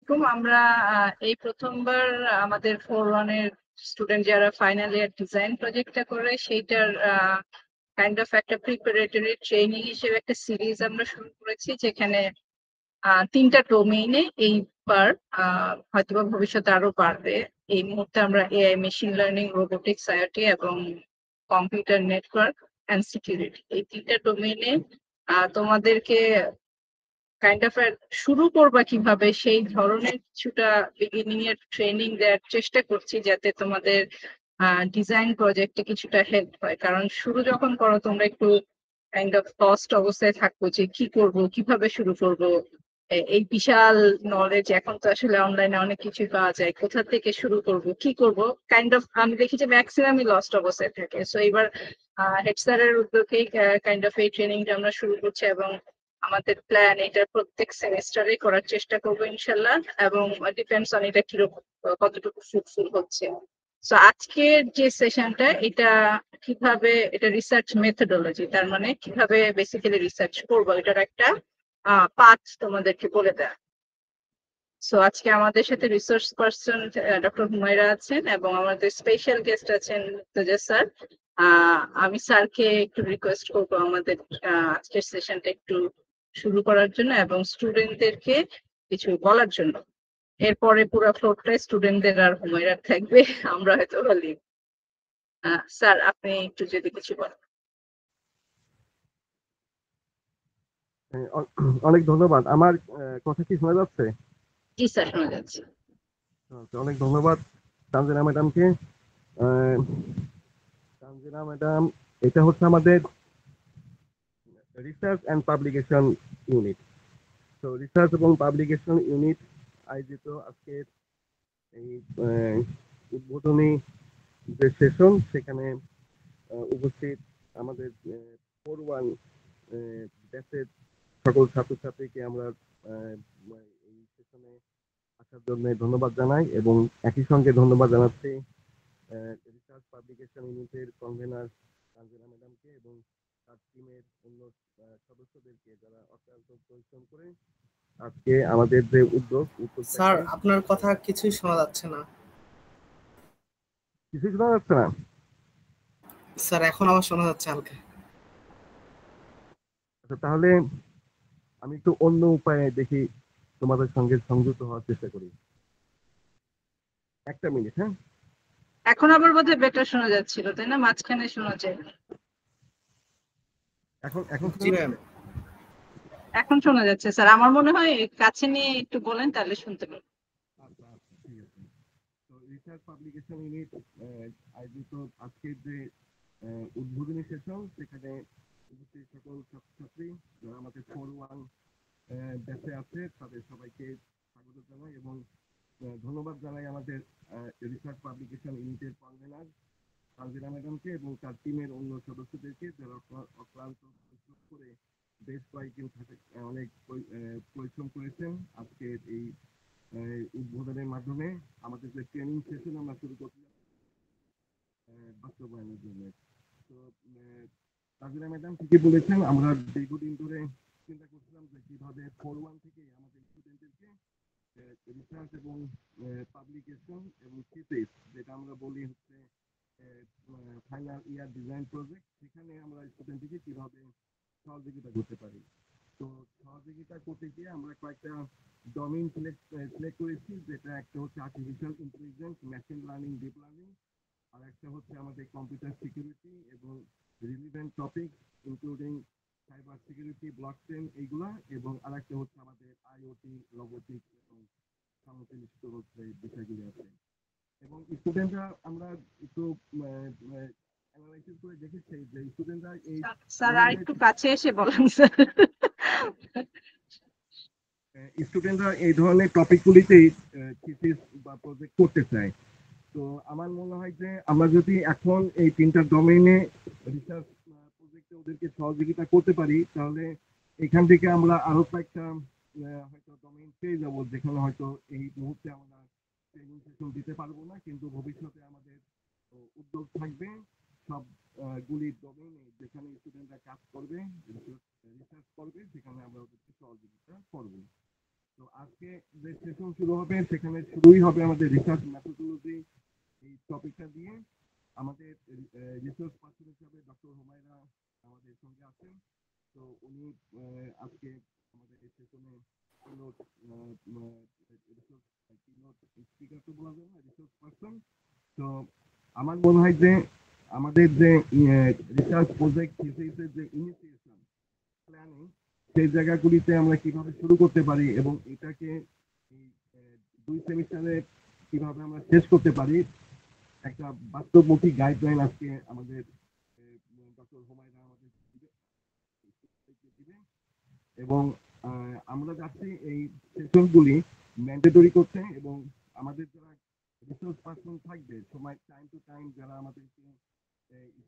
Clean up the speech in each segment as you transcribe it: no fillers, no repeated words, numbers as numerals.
আলাইকুম। আমরা এই প্রথমবার আমাদের 4-1 এর স্টুডেন্ট যারা ফাইনাল ইয়ার ডিজাইন প্রজেক্টটা করে সেইটার কাইন্ড অফ একটা প্রিপারেটরি ট্রেনিং হিসেবে একটা সিরিজ আমরা শুরু করেছি, যেখানে 3টা ডোমেইনে এইবার হয়তোবা ভবিষ্যতে আরো বাড়বে। এই মুহূর্তে আমরা AI, machine learning, robotics, IoT এবং কম্পিউটার নেটওয়ার্ক অ্যান্ড সিকিউরিটি, এই 3টা ডোমেইনে তোমাদেরকে কাইন্ড অফ শুরু করবা কিভাবে সেই ধরনের কিছুটা বিগিনিং এর ট্রেনিং দেওয়ার চেষ্টা করছি, যাতে তোমাদের ডিজাইন প্রজেক্টে কিছুটা হেল্প হয়। কারণ শুরু যখন করো তোমরা একটু কাইন্ড অফ লস্ট অবস্থায় থাকবো যে কি করব, কিভাবে শুরু করব। এই বিশাল নলেজ, এখন তো আসলে অনলাইনে অনেক কিছু পাওয়া যায়, কোথা থেকে শুরু করব, কি করব, কাইন্ড অফ আমি দেখি যে ম্যাক্সিমামই লস্ট অবস্থায় থাকে। সো এবার হেড স্যারের উদ্যোগেই কাইন্ড অফ এই ট্রেনিংটা আমরা শুরু করছি, এবং আমাদের প্ল্যান এটা প্রত্যেক সেমিস্টারে করার চেষ্টা করবো ইনশাল্লাহ, এবং ডিপেন্ডস অন এটা কিরকম কতটুকু ফ্রুটফুল হচ্ছে। সো আজকের যে সেশনটা, এটা কিভাবে, এটা রিসার্চ মেথোডোলজি, তার মানে কিভাবে বেসিক্যালি রিসার্চ করবো, এটার একটা পাথ তোমাদেরকে বলে দেয়। সো আজকে আমাদের সাথে রিসার্চ পার্সন ডক্টর হুমায়রা আছেন, এবং আমাদের স্পেশাল গেস্ট আছেন মুর্তজা স্যার। আমি স্যারকে একটু রিকোয়েস্ট করবো আমাদের আজকের সেশনটা একটু শুরু করার জন্য এবং স্টুডেন্টদেরকে কিছু বলার জন্য। এরপরে পুরো ফ্লোরটাই স্টুডেন্টদের আর হুমায়রার থাকবে, আমরা হয়তো লিভ। স্যার, আপনি একটু যদি কিছু বলেন। অনেক ধন্যবাদ। আমার কথা কি শোনা যাচ্ছে? জি স্যার, শোনা যাচ্ছে। অনেক ধন্যবাদ তানজিনা ম্যাডামকে। তানজিনা ম্যাডাম, এটা হচ্ছে আমাদের রিসার্চ অ্যান্ড পাবলিকেশন ইউনিট। তো রিসার্চ এবং পাবলিকেশন ইউনিট আয়োজিত আজকের এই উদ্বোধনী যে সেশন, সেখানে উপস্থিত আমাদের 4-1 ব্যাচের সকল ছাত্রছাত্রীকে আমরা এই সেশনে আসার জন্য ধন্যবাদ জানাই, এবং একই সঙ্গে ধন্যবাদ জানাচ্ছি রিসার্চ পাবলিকেশন ইউনিটের কনভেনার তানজিনা ম্যাডামকে এবং তার টিমের অন্য সদস্যদেরকে, যারা অক্লান্ত পরিশ্রম করে আজকে আমাদের যে উদ্যোগ স্যার, আপনার কথা কিছুই শোনা যাচ্ছে না। কিছুই শোনা যাচ্ছে না স্যার, এখন আবার শোনা যাচ্ছে হালকা। আচ্ছা, তাহলে আমি একটু অন্য উপায়ে দেখি তোমাদের সঙ্গে সংযুক্ত হওয়ার চেষ্টা করি। একটা মিনিট, হ্যাঁ। এখন আবার বোধহয় বেটার শোনা যাচ্ছিল, তাই না? মাঝখানে শোনা যায়। এখন এখন জি ম্যাম। এখন শোনা যাচ্ছে স্যার। আমার মনে হয় কাছে নিয়ে একটু বলেন, তাহলে শুনতে পারবো। আচ্ছা আচ্ছা, ঠিক আছে। তো রিসার্চ পাবলিকেশন ইউনিট আয়োজিত আজকের যে উদ্বোধনী সেশন, সেখানে উপস্থিত সকল ছাত্রছাত্রী যারা আমাদের 4-1 ব্যাচে আছে, তাদের সবাইকে স্বাগত জানাই এবং ধন্যবাদ জানাই আমাদের রিসার্চ পাবলিকেশন ইউনিটের কনভেনার তানজিনা ম্যাডামকে এবং তার টিমের অন্য সদস্যদেরকে, যারা অক্লান্ত পরিশ্রম করে বেশ কয়েকদিন অনেক পরিশ্রম করেছেন আজকের এই উদ্বোধনের মাধ্যমে আমাদের যে ট্রেনিং সেশন আমরা শুরু করছিলাম বাস্তবায়নের জন্য। তো তানজিনা ম্যাডাম ঠিকই বলেছেন, আমরা দীর্ঘদিন ধরে চিন্তা করছিলাম যে কিভাবে 4-1 থেকে আমাদের স্টুডেন্টদেরকে রিসার্চ এবং পাবলিকেশন এবং থিসিস, যেটা আমরা বলি হচ্ছে ফাইনাল ইয়ার ডিজাইন প্রজেক্ট, সেখানে আমরা স্টুডেন্টকে কিভাবে সহযোগিতা করতে পারি। তো সহযোগিতা করতে গিয়ে আমরা কয়েকটা ডোমেইন সিলেক্ট করেছি, যেটা একটা হচ্ছে artificial intelligence, machine learning, deep learning, আর একটা হচ্ছে আমাদের কম্পিউটার সিকিউরিটি এবং relevant topic including cyber security, blockchain, এইগুলা, এবং আরেকটা হচ্ছে আমাদের আইওটি, রোবোটিক্স এবং সংশ্লিষ্ট হচ্ছে বিষয়গুলি আছে। এবং স্টুডেন্টরা আমরা একটু অ্যানালাইসিস করে দেখেছি যে স্টুডেন্টরা এই স্যার আর একটু কাছে এসে বলেন স্যার। স্টুডেন্টরা এই ধরনের টপিকগুলিতেই থিসিস বা প্রজেক্ট করতে চায়। তো আমার মনে হয় যে আমরা যদি এখন এই 3টা ডোমেইনে রিসার্চ প্রজেক্টে ওদেরকে সহযোগিতা করতে পারি, তাহলে এখান থেকে আমরা আরো কয়েকটা হয়তো ডোমেইন পেয়ে যাবো, যেখানে হয়তো এই মুহূর্তে আমরা ট্রেনিং সেশন দিতে পারবো না, কিন্তু ভবিষ্যতে আমাদের উদ্যোগ থাকবে সব গুলি ডোমেইনে, যেখানে স্টুডেন্টরা কাজ করবে, রিসার্চ করবে, সেখানে আমরা ওদেরকে সহযোগিতা করবো। তো আজকে যে সেশন শুরু হবে সেখানে শুরুই হবে আমাদের রিসার্চ মেথোডোলজি এই টপিকটা দিয়ে। আমাদের রিসোর্স পার্সন হিসাবে ডক্টর হুমায়রা আমাদের সঙ্গে আছেন। তো উনি আজকে আমাদের এই সেশনে কিনোট স্পিকার তো বলা যাবে না, রিসোর্স পার্সন। তো আমার মনে হয় যে আমাদের যে রিসার্চ প্রজেক্ট থিসিসের যে ইনিশিয়েশন প্ল্যানিং সেই জায়গাগুলিতে আমরা কিভাবে শুরু করতে পারি এবং এটাকে এই 2 সেমিস্টারে কিভাবে আমরা শেষ করতে পারি একটা বাস্তবমুখী গাইডলাইন আজকে আমাদের ডক্টর হুমায়রা আমাদের দিবে। এবং আমরা যাচ্ছি এই সেশনগুলি ম্যান্ডেটরি করতে এবং আমাদের যারা রিসোর্স পার্সন থাকবে সময় টাইম টু টাইম যারা আমাদেরকে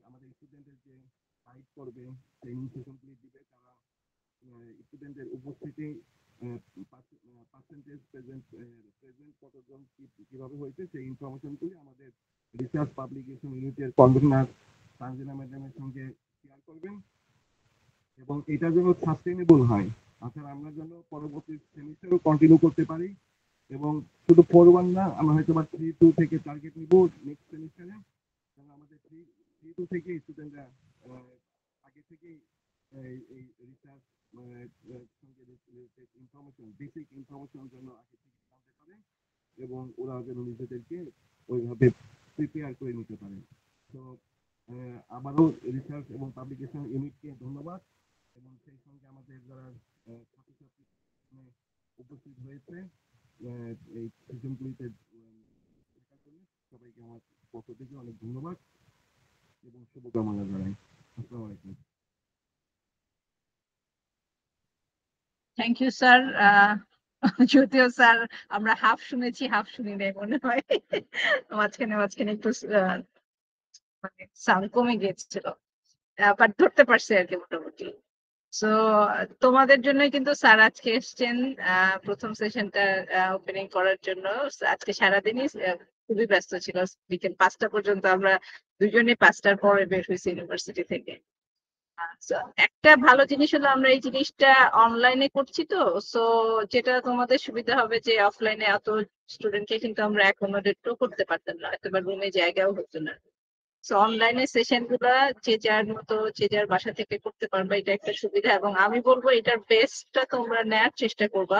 আমাদের স্টুডেন্টদেরকে গাইড করবে ট্রেনিং সেশনগুলি দিবে, তারা স্টুডেন্টদের উপস্থিতি পার্সেন্টেজ প্রেজেন্ট কতজন কিভাবে হয়েছে সেই ইনফরমেশনগুলি আমাদের রিসার্চ পাবলিকেশন ইউনিটের কনভেনার তানজিনা ম্যাডামের সঙ্গে শেয়ার করবেন এবং এটা যেন সাস্টেনেবল হয়। আচ্ছা, আমরা যেন পরবর্তী সেমিস্টারও কন্টিনিউ করতে পারি এবং শুধু 4-1 না, আমরা হয়তো বা 3-2 থেকে টার্গেট নিব নেক্সট সেমিস্টারে, যেন আমাদের 3-2 থেকে স্টুডেন্টরা আগে থেকেই এই রিসার্চ সঙ্গে রিলেটেড ইনফরমেশন বেসিক ইনফরমেশন যেন আগে থেকে জানতে পারে এবং ওরা যেন নিজেদেরকে ওইভাবে প্রিপেয়ার করে নিতে পারে। তো আবারও রিসার্চ এবং পাবলিকেশন ইউনিটকে ধন্যবাদ এবং সেই সঙ্গে আমাদের যারা ছাত্রছাত্রী উপস্থিত হয়েছে এই সেশনগুলিতে সবাইকে আমার পক্ষ থেকে অনেক ধন্যবাদ এবং শুভকামনা জানাই। আসসালামু আলাইকুম। Thank you sir. যদিও স্যার আমরা হাফ শুনেছি হাফ শুনি নাই মনে হয়, মাঝখানে একটু মানে সাউন্ড কমে গিয়েছিল, বাট ধরতে পারছি আর কি মোটামুটি। সো তোমাদের জন্য কিন্তু স্যার আজকে এসছেন প্রথম সেশনটা ওপেনিং করার জন্য। আজকে সারাদিনই খুবই ব্যস্ত ছিল, বিকেল 5টা পর্যন্ত আমরা দুজনে 5টার পরে বের হয়েছি ইউনিভার্সিটি থেকে। So, একটা ভালো জিনিস হলো আমরা এই জিনিসটা অনলাইনে করছি, তো সো যেটা তোমাদের সুবিধা হবে যে অফলাইনে এত স্টুডেন্টকে কিন্তু আমরা অ্যাকোমোডেটও করতে পারতাম না, অথবা রুমে জায়গাও হতো না। সো অনলাইনে সেশন গুলা যে যার মতো যে যার বাসা থেকে করতে পারবা, এটা একটা সুবিধা। এবং আমি বলবো এটার বেস্টটা তোমরা নেওয়ার চেষ্টা করবা,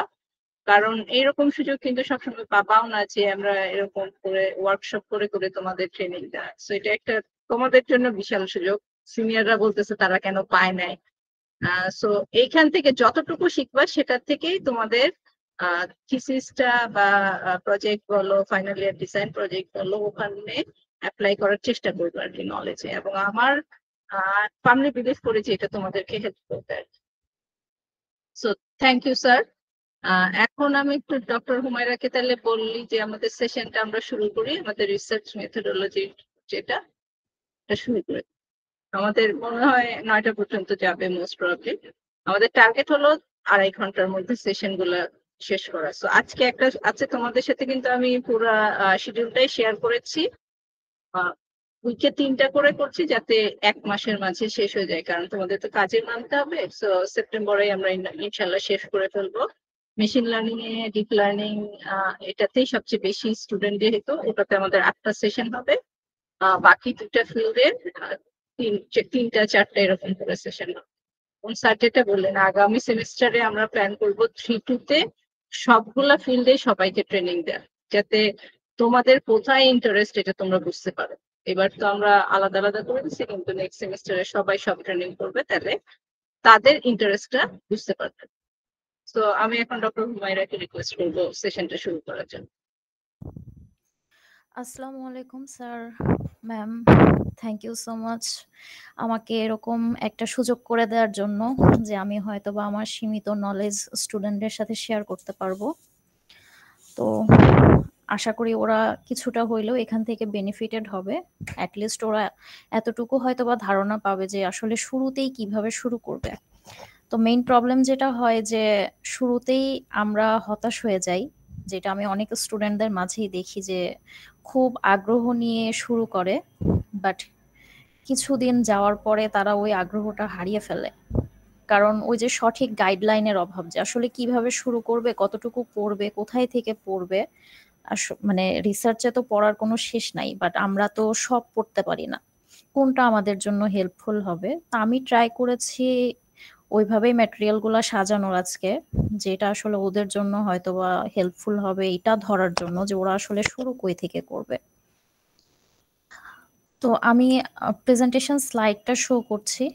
কারণ এইরকম সুযোগ কিন্তু সবসময় পাবাও না যে আমরা এরকম করে ওয়ার্কশপ করে করে তোমাদের ট্রেনিং দেওয়া। সো এটা একটা তোমাদের জন্য বিশাল সুযোগ। সিনিয়ররা বলতেছে তারা কেন পায় নাই। সো এইখান থেকে যতটুকু শিখবা সেটার থেকেই তোমাদের থিসিসটা বা প্রজেক্ট বলো, ফাইনাল ইয়ার ডিজাইন প্রজেক্ট বলো, ওখানে অ্যাপ্লাই করার চেষ্টা করবো আর কি নলেজে। এবং আমার ফার্মলি বিলিভ করি যে এটা তোমাদেরকে হেল্প করবে। So thank you sir. এখন আমি একটু ডক্টর হুমায়রাকে তাহলে বললি যে আমাদের সেশনটা আমরা শুরু করি, আমাদের রিসার্চ মেথোডোলজি যেটা শুরু করে। আমাদের মনে হয় 9টা পর্যন্ত যাবে মোস্ট প্রবাবলি। আমাদের টার্গেট হলো 2.5 ঘন্টার মধ্যে সেশন গুলা শেষ করা। সো আজকে একটা আছে তোমাদের সাথে কিন্তু আমি পুরো শিডিউলটাই শেয়ার করেছি। উইকে 3টা করে করছি যাতে 1 মাসের মাঝে শেষ হয়ে যায়, কারণ তোমাদের তো কাজে মানতে হবে। সো সেপ্টেম্বরে আমরা ইনশাল্লাহ শেষ করে ফেলবো। মেশিন লার্নিং এ, ডিপ লার্নিং এটাতেই সবচেয়ে বেশি স্টুডেন্ট যেহেতু, ওটাতে আমাদের 8টা সেশন হবে। বাকি 2টা ফিল্ডে 3টা 4টা এরকম করে সেশন হবে। স্যার যেটা বললেন আগামী সেমিস্টারে আমরা প্ল্যান করবো 3-2 তে সবগুলা ফিল্ডে সবাইকে ট্রেনিং দেওয়া, যাতে তোমাদের কোথায় ইন্টারেস্ট এটা তোমরা বুঝতে পারো। এবার তো আমরা আলাদা আলাদা করে দিচ্ছি, কিন্তু নেক্সট সেমিস্টারে সবাই সব ট্রেনিং করবে, তাহলে তাদের ইন্টারেস্টটা বুঝতে পারবে। তো আমি এখন ডক্টর হুমায়রাকে রিকোয়েস্ট করবো সেশনটা শুরু করার জন্য। আসসালামু আলাইকুম sir, ma'am, thank you so much আমাকে এরকম একটা সুযোগ করে দেওয়ার জন্য, যে আমি হয়তো বা আমার সীমিত নলেজ স্টুডেন্টদের সাথে শেয়ার করতে পারবো। তো আশা করি ওরা কিছুটা হইলেও এখান থেকে বেনিফিটেড হবে। অ্যাটলিস্ট ওরা এতটুকু হয়তো বা ধারণা পাবে যে আসলে শুরুতেই কিভাবে শুরু করবে। তো মেইন প্রবলেম যেটা হয় যে শুরুতেই আমরা হতাশ হয়ে যাই, যেটা আমি অনেক স্টুডেন্টদের মাঝেই দেখি যে খুব আগ্রহ নিয়ে শুরু করে, বাট কিছুদিন যাওয়ার পরে তারা ওই আগ্রহটা হারিয়ে ফেলে। কারণ ওই যে সঠিক গাইডলাইনের অভাব, যে আসলে কিভাবে শুরু করবে, কতটুকু পড়বে, কোথায় থেকে পড়বে। মানে রিসার্চে তো পড়ার কোনো শেষ নাই, বাট আমরা তো সব পড়তে পারি না। কোনটা আমাদের জন্য হেল্পফুল হবে, তা আমি ট্রাই করেছি ওইভাবেই ম্যাটেরিয়াল গুলা সাজানোর আজকে, যেটা আসলে ওদের জন্য হয়তোবা হেল্পফুল হবে এটা ধরার জন্য যে ওরা আসলে শুরু কই থেকে করবে। তো আমি প্রেজেন্টেশন স্লাইডটা শো করছি।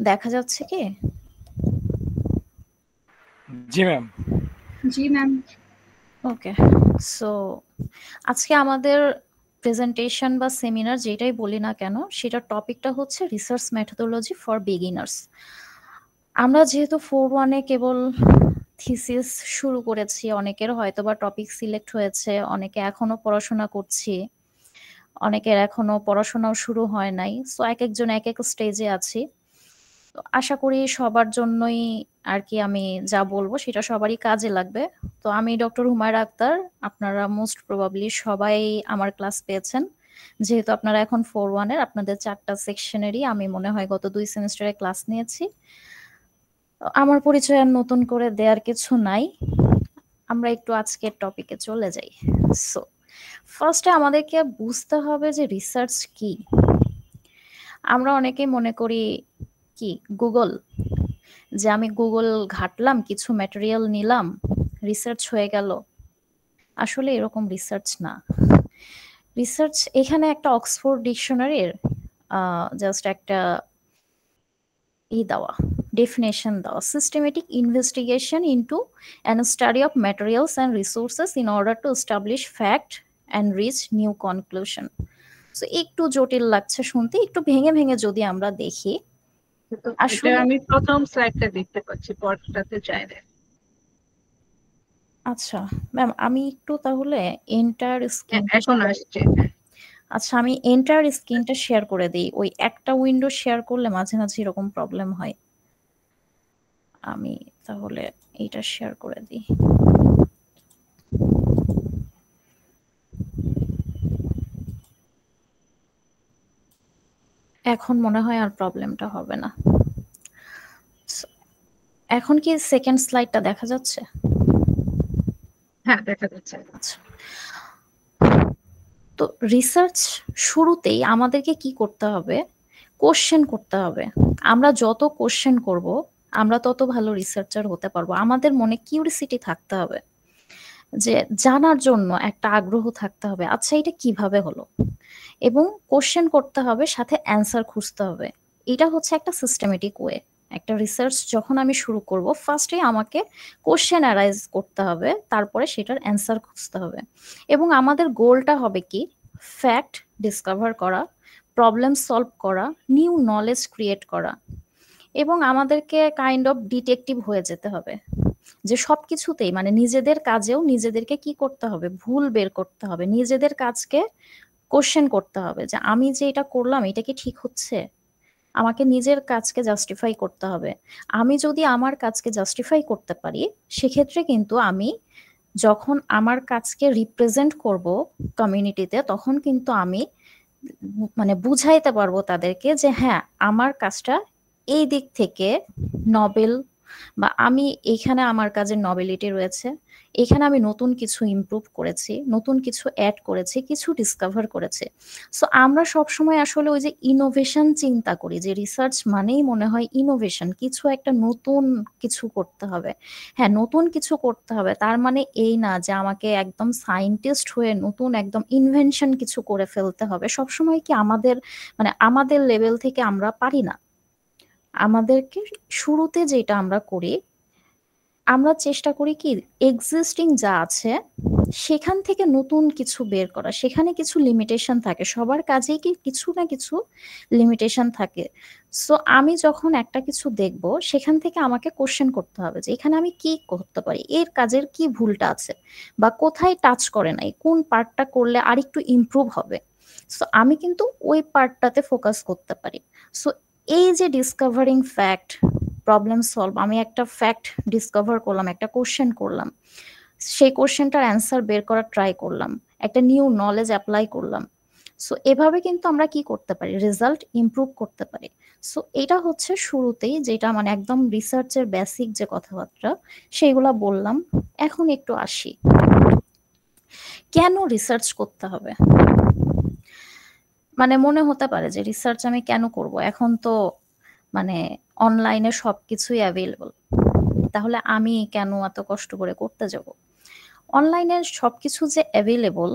দেখা যাচ্ছে কি? জি ম্যাম। জি ম্যাম। ওকে, সো আজকে আমাদের প্রেজেন্টেশন বা সেমিনার যেটাই বলি না কেন, সেটার টপিকটা হচ্ছে রিসার্চ মেথোডোলজি ফর বিগিনার্স। আমরা যেহেতু 4-1-এ কেবল থিসিস শুরু করেছি, অনেকের হয়তোবা টপিক সিলেক্ট হয়েছে, অনেকে এখনো পড়াশোনা করছি, অনেকের এখনো পড়াশোনাও শুরু হয় নাই। সো এক একজন এক এক স্টেজে আছি। তো আশা করি সবার জন্যই আর কি আমি যা বলবো সেটা সবারই কাজে লাগবে। তো আমি ডক্টর হুমায়রা আক্তার, আপনারা মোস্ট প্রবাবলি সবাই আমার ক্লাস পেয়েছেন, যেহেতু আপনারা এখন 4-1-এর, আপনাদের 4টা সেকশনেরই আমি মনে হয় গত 2 সেমিস্টারে ক্লাস নিয়েছি। আমার পরিচয় আর নতুন করে দেওয়ার কিছু নাই, আমরা একটু আজকের টপিকে চলে যাই। সো ফার্স্টে আমাদেরকে বুঝতে হবে যে রিসার্চ কি। আমরা অনেকেই মনে করি কি গুগল, যে আমি গুগল ঘাটলাম, কিছু ম্যাটেরিয়াল নিলাম, রিসার্চ হয়ে গেল। আসলে এরকম রিসার্চ না। রিসার্চ এখানে একটা অক্সফোর্ড ডিকশনারির জাস্ট একটা দেওয়া ডেফিনেশন দেওয়া, systematic investigation into an study of materials and resources in order to establish fact and rich new conclusion. So একটু জটিল লাগছে শুনতে, একটু ভেঙে ভেঙে যদি আমরা দেখি। এটা আসলে আমি প্রথম স্লাইডটা দেখতে পাচ্ছি, পরটাতে চাই না। আচ্ছা ম্যাম, আমি একটু তাহলে এন্টার স্ক্রিনটা এখন আসছে। আচ্ছা আমি এন্টার স্ক্রিনটা শেয়ার করে দিই। ওই একটা উইন্ডো শেয়ার করলে মাঝে মাঝে এরকম প্রবলেম হয়। আমি তাহলে এইটা শেয়ার করে দিই। এখন মনে হয় আর প্রবলেমটা হবে না। এখন কি সেকেন্ড স্লাইডটা দেখা যাচ্ছে? হ্যাঁ, দেখা যাচ্ছে। আচ্ছা, তো রিসার্চ শুরুতেই আমাদেরকে কি করতে হবে? কোশ্চেন করতে হবে। আমরা যত কোশ্চেন করব, আমরা তত ভালো রিসার্চার হতে পারবো। আমাদের মনে কিউরিসিটি থাকতে হবে, যে জানার জন্য একটা আগ্রহ থাকতে হবে, আচ্ছা এটা কিভাবে হলো, এবং কোশ্চেন করতে হবে, সাথে অ্যান্সার খুঁজতে হবে। এটা হচ্ছে একটা সিস্টেমেটিক ওয়ে। একটা রিসার্চ যখন আমি শুরু করব, ফার্স্টে আমাকে কোশ্চেন অ্যারাইজ করতে হবে, তারপরে সেটার অ্যান্সার খুঁজতে হবে। এবং আমাদের গোলটা হবে কি? ফ্যাক্ট ডিসকভার করা, প্রবলেম সলভ করা, নিউ নলেজ ক্রিয়েট করা। এবং আমাদেরকে কাইন্ড অফ ডিটেকটিভ হয়ে যেতে হবে, যে সবকিছুতেই মানে নিজেদের কাজেও নিজেদেরকে কি করতে হবে? ভুল বের করতে হবে, নিজেদের কাজকে কোশ্চেন করতে হবে, যে আমি যে এটা করলাম এটা কি ঠিক হচ্ছে? আমাকে নিজের কাজকে জাস্টিফাই করতে হবে। আমি যদি আমার কাজকে জাস্টিফাই করতে পারি, সেক্ষেত্রে কিন্তু আমি যখন আমার কাজকে রিপ্রেজেন্ট করব কমিউনিটিতে, তখন কিন্তু আমি মানে বুঝাইতে পারবো তাদেরকে যে হ্যাঁ, আমার কাজটা এই দিক থেকে নবেল, বা আমি এখানে আমার কাজের নবেলিটি রয়েছে, এখানে আমি নতুন কিছু ইমপ্রুভ করেছি, নতুন কিছু অ্যাড করেছি, কিছু ডিসকভার করেছি। সো আমরা সবসময় আসলে ওই যে ইনোভেশন চিন্তা করি, যে রিসার্চ মানেই মনে হয় ইনোভেশন, কিছু একটা নতুন কিছু করতে হবে। হ্যাঁ, নতুন কিছু করতে হবে, তার মানে এই না যে আমাকে একদম সায়েন্টিস্ট হয়ে নতুন একদম ইনভেনশন কিছু করে ফেলতে হবে। সবসময় কি আমাদের মানে আমাদের লেভেল থেকে আমরা পারি না। আমাদেরকে শুরুতে যেটা আমরা করি, আমরা চেষ্টা করি কি এক্সিস্টিং যা আছে সেখান থেকে নতুন কিছু বের করা। সেখানে কিছু লিমিটেশন থাকে, সবার কাজেই কি কিছু না কিছু লিমিটেশন থাকে। সো আমি যখন একটা কিছু দেখব সেখান থেকে আমাকে কোশ্চেন করতে হবে যে এখানে আমি কি করতে পারি, এর কাজের কি ভুলটা আছে বা কোথায় টাচ করে নাই, কোন পার্টটা করলে আরেকটু ইমপ্রুভ হবে। সো আমি কিন্তু ওই পার্টটাতে ফোকাস করতে পারি। সো এই যে ডিসকভারিং ফ্যাক্ট, প্রবলেম সলভ, আমি একটা ফ্যাক্ট ডিসকভার করলাম, একটা কোশ্চেন করলাম, সেই কোশ্চেনটার অ্যান্সার বের করার ট্রাই করলাম, একটা নিউ নলেজ অ্যাপ্লাই করলাম। সো এভাবে কিন্তু আমরা কি করতে পারি, রেজাল্ট ইমপ্রুভ করতে পারি। সো এটা হচ্ছে শুরুতেই যেটা মানে একদম রিসার্চের বেসিক যে কথাবার্তা সেইগুলা বললাম। এখন একটু আসি কেন রিসার্চ করতে হবে। মানে মনে হতে পারে যে রিসার্চ আমি কেন করব, এখন তো মানে অনলাইনে সবকিছুই অ্যাভেলেবল, তাহলে আমি কেন এত কষ্ট করে করতে যাব। অনলাইনে সবকিছু যে অ্যাভেলেবল,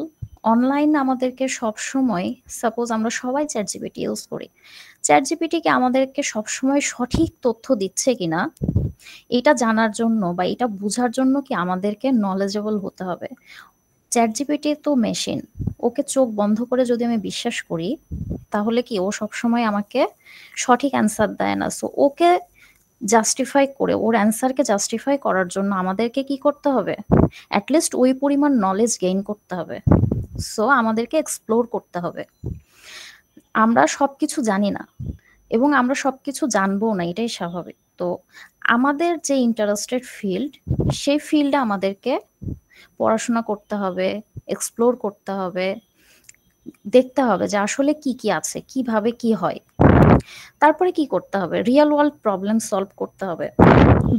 অনলাইন আমাদেরকে সবসময়, সাপোজ আমরা সবাই চ্যাট জিপিটি ইউজ করি, চ্যাট জিপিটি কি আমাদেরকে সবসময় সঠিক তথ্য দিচ্ছে কিনা এটা জানার জন্য বা এটা বোঝার জন্য কি আমাদেরকে নলেজেবল হতে হবে। চ্যাট জিপিটি তো মেশিন, ওকে চোখ বন্ধ করে যদি আমি বিশ্বাস করি তাহলে কি ও সবসময় আমাকে সঠিক অ্যান্সার দেয় না। সো ওকে জাস্টিফাই করে, ওর অ্যান্সারকে জাস্টিফাই করার জন্য আমাদেরকে কি করতে হবে, অ্যাটলিস্ট ওই পরিমাণ নলেজ গেইন করতে হবে। সো আমাদেরকে এক্সপ্লোর করতে হবে। আমরা সবকিছু জানি না এবং আমরা সবকিছু জানবো না, এটাই স্বাভাবিক। তো আমাদের যে ইন্টারেস্টেড ফিল্ড, সেই ফিল্ডে আমাদেরকে পড়াশোনা করতে হবে, এক্সপ্লোর করতে হবে, দেখতে হবে যে আসলে কি কি আছে, কিভাবে কি হয়। তারপরে কি করতে হবে, রিয়েল ওয়ার্ল্ড প্রবলেম সলভ করতে হবে।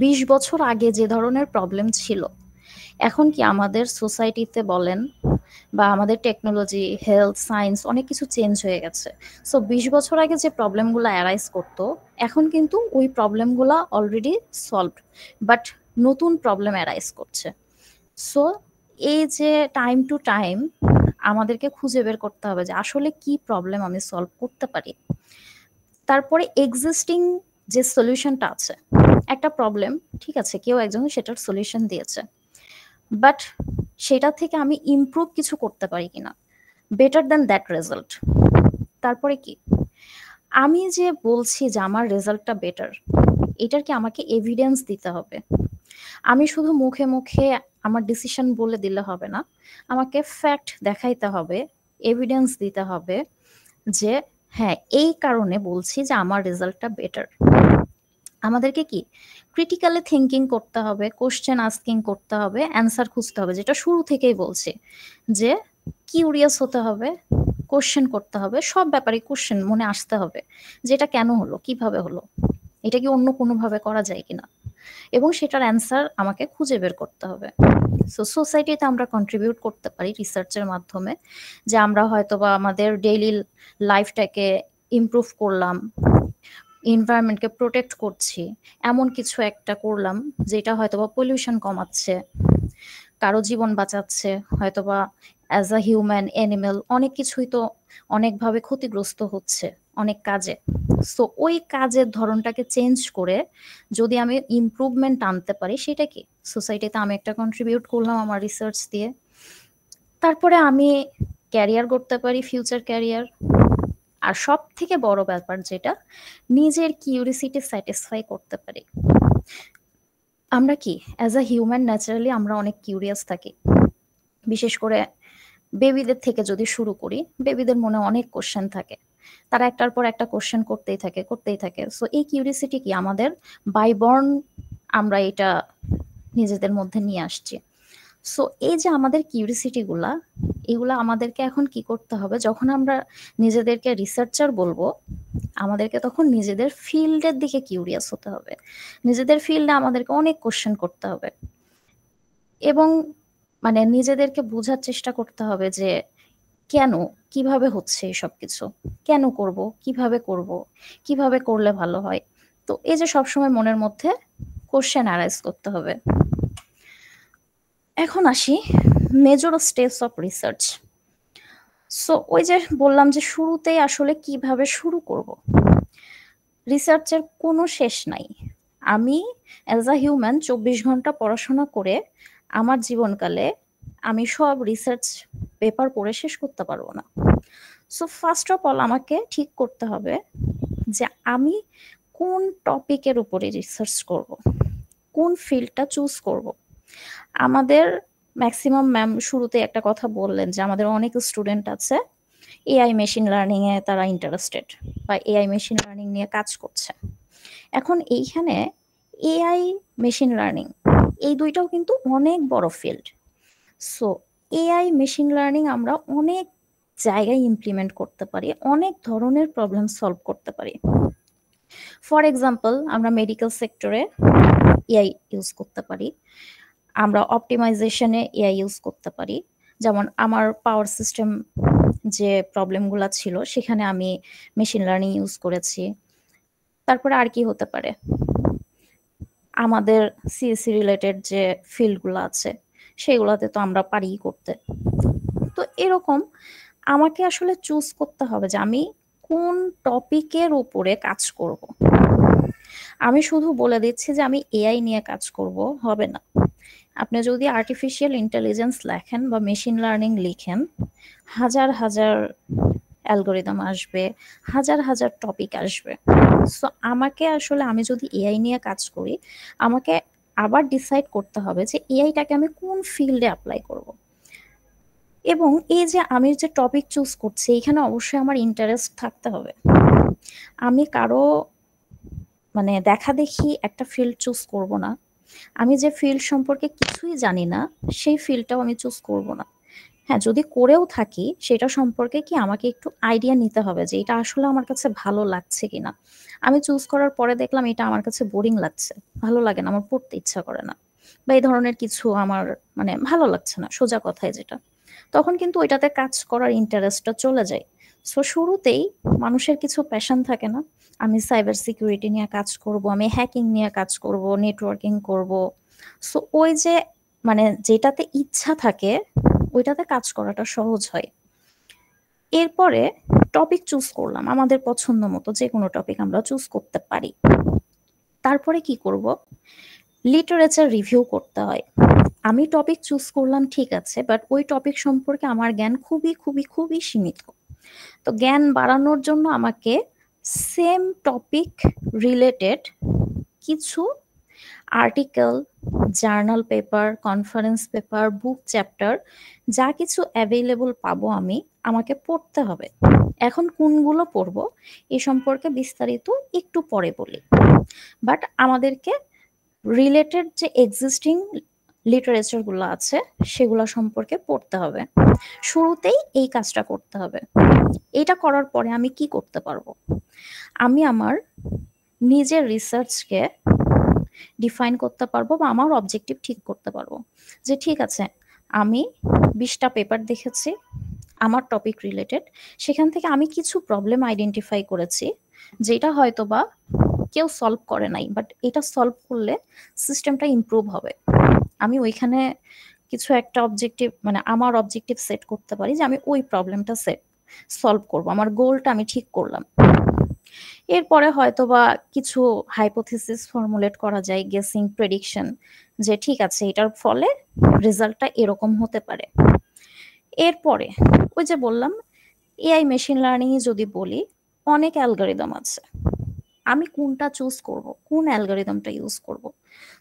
20 বছর আগে যে ধরনের প্রবলেম ছিল, এখন কি আমাদের সোসাইটিতে বলেন বা আমাদের টেকনোলজি, হেলথ, সায়েন্স অনেক কিছু চেঞ্জ হয়ে গেছে। সো 20 বছর আগে যে প্রবলেমগুলো অ্যারাইজ করতো, এখন কিন্তু ওই প্রবলেমগুলো অলরেডি সলভড, বাট নতুন প্রবলেম অ্যারাইজ করছে। সো এই যে টাইম টু টাইম আমাদেরকে খুঁজে বের করতে হবে যে আসলে কি প্রবলেম আমি সলভ করতে পারি। তারপরে এক্সিস্টিং যে সলিউশনটা আছে, একটা প্রবলেম ঠিক আছে, কেউ একজন সেটার সলিউশন দিয়েছে, বাট সেটা থেকে আমি ইমপ্রুভ কিছু করতে পারি কিনা, বেটার দ্যান দ্যাট রেজাল্ট। তারপরে কি, আমি যে বলছি যে আমার রেজাল্টটা বেটার, এটার কি আমাকে এভিডেন্স দিতে হবে। আমি শুধু মুখে মুখে আমার ডিসিশন বলে দিলে হবে না, আমাকে ফ্যাক্ট দেখাইতে হবে, এভিডেন্স দিতে হবে যে হ্যাঁ এই কারণে বলছি যে আমার রেজাল্টটা বেটার। আমাদেরকে কি ক্রিটিক্যালি থিঙ্কিং করতে হবে, কোশ্চেন আস্কিং করতে হবে, অ্যান্সার খুঁজতে হবে, যেটা শুরু থেকেই বলছি যে কিউরিয়াস হতে হবে, কোশ্চেন করতে হবে, সব ব্যাপারে কোশ্চেন মনে আসতে হবে, যেটা কেন হলো, কিভাবে হলো, এটা কি অন্য কোনোভাবে করা যায় কিনা, এবং সেটার অ্যান্সার আমাকে খুঁজে বের করতে হবে। সো সোসাইটিতে আমরা কন্ট্রিবিউট করতে পারি রিসার্চের মাধ্যমে, যে আমরা হয়তো বা আমাদের ডেইলি লাইফটাকে ইমপ্রুভ করলাম, এনভায়রনমেন্টকে প্রোটেক্ট করছি, এমন কিছু একটা করলাম যেটা হয়তোবা পলিউশন কমাচ্ছে, কারো জীবন বাঁচাচ্ছে, হয়তোবা অ্যাজ আ হিউম্যান, অ্যানিমেল অনেক কিছুই তো অনেকভাবে ক্ষতিগ্রস্ত হচ্ছে অনেক কাজে। সো ওই কাজের ধরনটাকে চেঞ্জ করে যদি আমি ইমপ্রুভমেন্ট আনতে পারি, সেটা কি সোসাইটিতে আমি একটা কন্ট্রিবিউট করলাম আমার রিসার্চ দিয়ে। তারপরে আমি ক্যারিয়ার করতে পারি, ফিউচার ক্যারিয়ার। আর সব থেকে বড় ব্যাপার যেটা, নিজের কিউরিসিটি স্যাটিসফাই করতে পারি। আমরা কি অ্যাজ আ হিউম্যান ন্যাচারালি আমরা অনেক কিউরিয়াস থাকি, বিশেষ করে বেবিদের থেকে যদি শুরু করি, বেবিদের মনে অনেক কোশ্চেন থাকে, তারা একটার পর একটা কোশ্চেন করতেই থাকে করতেই থাকে। সো এই কিউরিসিটি কি আমাদের বাই বর্ন, আমরা এটা নিজেদের মধ্যে নিয়ে আসছি। সো এই যে আমাদের কিউরিসিটি গুলা, এগুলা আমাদেরকে এখন কি করতে হবে, যখন আমরা নিজেদেরকে রিসার্চার বলবো, আমাদেরকে তখন নিজেদের ফিল্ডের দিকে কিউরিয়াস হতে হবে, নিজেদের ফিল্ডে আমাদেরকে অনেক কোশ্চেন করতে হবে এবং মানে নিজেদেরকে বোঝার চেষ্টা করতে হবে যে কেন, কিভাবে হচ্ছে এসব কিছু, কেন করব, কিভাবে করব, কিভাবে করলে ভালো হয়। তো এই যে সবসময় মনের মধ্যে কোশ্চেন অ্যারাইজ করতে হবে। এখন আসি major steps of research. So ওই যে বললাম যে শুরুতেই আসলে কিভাবে শুরু করব, রিসার্চের কোনো শেষ নাই। আমি অ্যাজ আ হিউম্যান 24 ঘন্টা পড়াশোনা করে আমার জীবনকালে আমি সব রিসার্চ পেপার পড়ে শেষ করতে পারবো না। সো ফার্স্ট অফ অল আমাকে ঠিক করতে হবে যে আমি কোন টপিকের উপরে রিসার্চ করব, কোন ফিল্ডটা চুজ করব। আমাদের ম্যাক্সিমাম ম্যাম শুরুতে একটা কথা বললেন যে আমাদের অনেক স্টুডেন্ট আছে এআই মেশিন লার্নিং এ তারা ইন্টারেস্টেড বা এআই মেশিন লার্নিং নিয়ে কাজ করছে। এখন এইখানে এআই মেশিন লার্নিং এই দুইটাও কিন্তু অনেক বড় field. So AI machine learning আমরা অনেক জায়গায় ইমপ্লিমেন্ট করতে পারি, অনেক ধরনের প্রবলেম সলভ করতে পারি। ফর এক্সাম্পল আমরা মেডিকেল সেক্টরে এআই ইউজ করতে পারি, আমরা অপটিমাইজেশনে এআই ইউজ করতে পারি। যেমন আমার পাওয়ার সিস্টেম যে প্রবলেমগুলো ছিল সেখানে আমি মেশিন লার্নিং ইউজ করেছি। তারপরে আর কি হতে পারে, আমাদের সিএসসি রিলেটেড যে ফিল্ডগুলো আছে সেগুলোতে তো আমরা পারি করতে। তো এরকম আমাকে আসলে চুজ করতে হবে যে আমি কোন টপিকের উপরে কাজ করব। আমি শুধু বলে দিচ্ছি যে আমি এআই নিয়ে কাজ করব হবে না। আপনি যদি আর্টিফিশিয়াল ইন্টেলিজেন্স লেখেন বা মেশিন লার্নিং লিখেন, হাজার হাজার অ্যালগোরিদম আসবে, হাজার হাজার টপিক আসবে। সো আমাকে আসলে আমি যদি এআই নিয়ে কাজ করি আমাকে আবার ডিসাইড করতে হবে যে এআইটাকে আমি কোন ফিল্ডে অ্যাপ্লাই করব। এবং এই যে আমি যে টপিক চুজ করছি এখানে অবশ্যই আমার ইন্টারেস্ট থাকতে হবে। আমি কারো মানে দেখা দেখি একটা ফিল্ড চুজ করব না। আমি যে ফিল্ড সম্পর্কে কিছুই জানি না সেই ফিল্ডটাও আমি চুজ করব না। হ্যাঁ, যদি করেও থাকি সেটা সম্পর্কে কি আমাকে একটু আইডিয়া নিতে হবে যে এটা আসলে আমার কাছে ভালো লাগছে কিনা। আমি চুজ করার পরে দেখলাম এটা আমার কাছে বোরিং লাগছে, ভালো লাগে না, আমার পড়তে ইচ্ছা করে না, বা এই ধরনের কিছু আমার মানে ভালো লাগছে না, সোজা কথায় যেটা, তখন কিন্তু ওইটাতে কাজ করার ইন্টারেস্টটা চলে যায়। সো শুরুতেই মানুষের কিছু প্যাশন থাকে না, আমি সাইবার সিকিউরিটি নিয়ে কাজ করব, আমি হ্যাকিং নিয়ে কাজ করব, নেটওয়ার্কিং করব। সো ওই যে মানে যেটাতে ইচ্ছা থাকে ওইটাতে কাজ করাটা সহজ হয়। এরপরে টপিক চুজ করলাম, আমাদের পছন্দ মতো যে কোনো টপিক আমরা চুজ করতে পারি। তারপরে কি করব, লিটারেচার রিভিউ করতে হয়। আমি টপিক চুজ করলাম ঠিক আছে, বাট ওই টপিক সম্পর্কে আমার জ্ঞান খুবই খুবই খুবই সীমিত। তো জ্ঞান বাড়ানোর জন্য আমাকে সেম টপিক রিলেটেড কিছু article, journal paper, conference paper, book chapter যা কিছু অ্যাভেলেবল পাবো আমাকে পড়তে হবে। এখন কোনগুলো পড়বো এ সম্পর্কে বিস্তারিত একটু পরে বলি, বাট আমাদেরকে রিলেটেড যে এক্সিস্টিং লিটারেচার গুলো আছে সেগুলো সম্পর্কে পড়তে হবে। শুরুতেই এই কাজটা করতে হবে। এটা করার পরে আমি কি করতে পারবো, আমি আমার নিজের রিসার্চকে ডিফাইন করতে পারবো বা আমার অবজেক্টিভ ঠিক করতে পারবো যে ঠিক আছে আমি 20টা পেপার দেখেছি আমার টপিক রিলেটেড, সেখান থেকে আমি কিছু প্রবলেম আইডেন্টিফাই করেছি যেটা হয়তো বা কেউ সলভ করে নাই, বাট এটা সলভ করলে সিস্টেমটা ইমপ্রুভ হবে। আমি ওইখানে কিছু একটা অবজেক্টিভ মানে আমার অবজেক্টিভ সেট করতে পারি যে আমি ওই প্রবলেমটা সলভ করব, আমার গোলটা আমি ঠিক করলাম। এরপরে হয়তোবা কিছু হাইপোথিসিস ফর্মুলেট করা যায়, গেসিং, প্রেডিকশন, যে ঠিক আছে এটার ফলে রেজাল্টটা এরকম হতে পারে। এরপরে ওই যে বললাম এআই মেশিন লার্নিং এ যদি বলি অনেক অ্যালগরিদম আছে, আমি কোনটা চুজ করব, কোন অ্যালগরিদমটা ইউজ করব।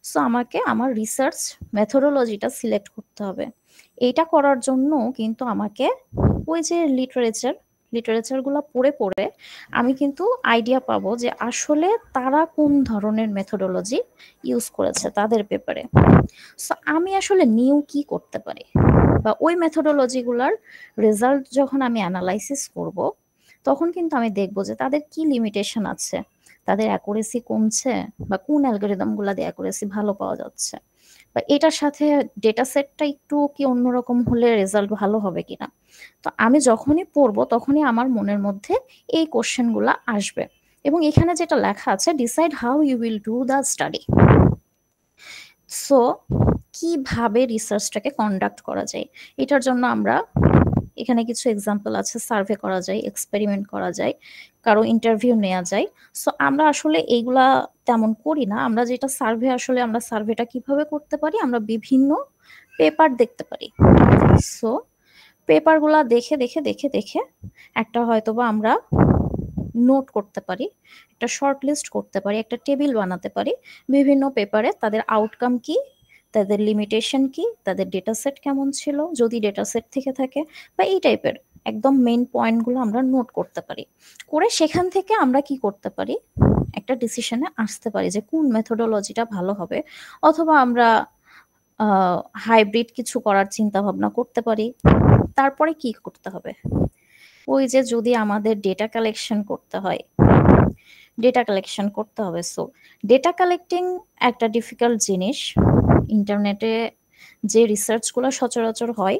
সো আমাকে আমার রিসার্চ মেথোডোলজিটা সিলেক্ট করতে হবে। এইটা করার জন্য কিন্তু আমাকে ওই যে লিটারেচারগুলো পড়ে পড়ে আমি কিন্তু আইডিয়া পাবো যে আসলে তারা কোন ধরনের মেথোডোলজি ইউজ করেছে তাদের পেপারে। সো আমি আসলে নিউ কি করতে পারি বা ওই মেথোডোলজিগুলার রেজাল্ট যখন আমি অ্যানালাইসিস করব তখন কিন্তু আমি দেখবো যে তাদের কি লিমিটেশন আছে, তাদের অ্যাকুরেসি কমছে বা কোন অ্যালগোরিদম গুলা দিয়ে অ্যাকুরেসি ভালো পাওয়া যাচ্ছে, বা এটার সাথে ডেটা সেটটা একটু কি অন্যরকম হলে রেজাল্ট ভালো হবে কিনা। তো আমি যখনই পড়বো তখনই আমার মনের মধ্যে এই কোশ্চেন গুলা আসবে, এবং এখানে যেটা লেখা আছে decide how you will do the study. So কিভাবে রিসার্চটাকে কন্ডাক্ট করা যায় এটার জন্য আমরা এখানে কিছু এক্সাম্পল আছে, সার্ভে করা যায়, এক্সপেরিমেন্ট করা যায়, কারো ইন্টারভিউ নেওয়া যায়। সো আমরা আসলে এইগুলা তেমন করি না। আমরা যেটা সার্ভে, আসলে আমরা সার্ভেটা কিভাবে করতে পারি, আমরা বিভিন্ন পেপার দেখতে পারি। সো পেপারগুলা দেখে দেখে দেখে দেখে একটা হয়তোবা আমরা নোট করতে পারি, একটা শর্ট লিস্ট করতে পারি, একটা টেবিল বানাতে পারি বিভিন্ন পেপারে তাদের আউটকাম কি, তাদের লিমিটেশন কি, তাদের ডেটা সেট কেমন ছিল যদি ডেটা সেট থেকে থাকে, বা এই টাইপের একদম মেইন পয়েন্টগুলো আমরা নোট করতে পারি। করে সেখান থেকে আমরা কি করতে পারি, একটা ডিসিশনে আসতে পারি যে কোন মেথোডোলজিটা ভালো হবে, অথবা আমরা হাইব্রিড কিছু করার চিন্তা ভাবনা করতে পারি। তারপরে কি করতে হবে, ওই যে যদি আমাদের ডেটা কালেকশন করতে হয়, ডেটা কালেকশন করতে হবে। সো ডেটা কালেক্টিং একটা ডিফিকাল্ট জিনিস। ইন্টারনেটে যে রিসার্চগুলো সচরাচর হয়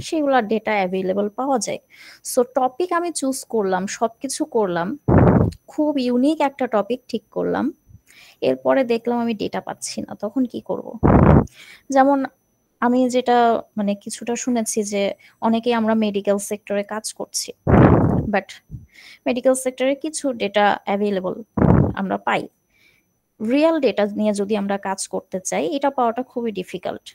সেগুলোর ডেটা অ্যাভেলেবল পাওয়া যায়। সো টপিক আমি চুজ করলাম, সবকিছু করলাম, খুব ইউনিক একটা টপিক ঠিক করলাম, এরপরে দেখলাম আমি ডেটা পাচ্ছি না, তখন কি করব? যেমন আমি যেটা মানে কিছুটা শুনেছি যে অনেকেই আমরা মেডিকেল সেক্টরে কাজ করছি, বাট মেডিকেল সেক্টরে কিছু ডেটা অ্যাভেলেবল আমরা পাই। রিয়েল ডেটা নিয়ে যদি আমরা কাজ করতে চাই, এটা পাওয়াটা খুবই ডিফিকাল্ট,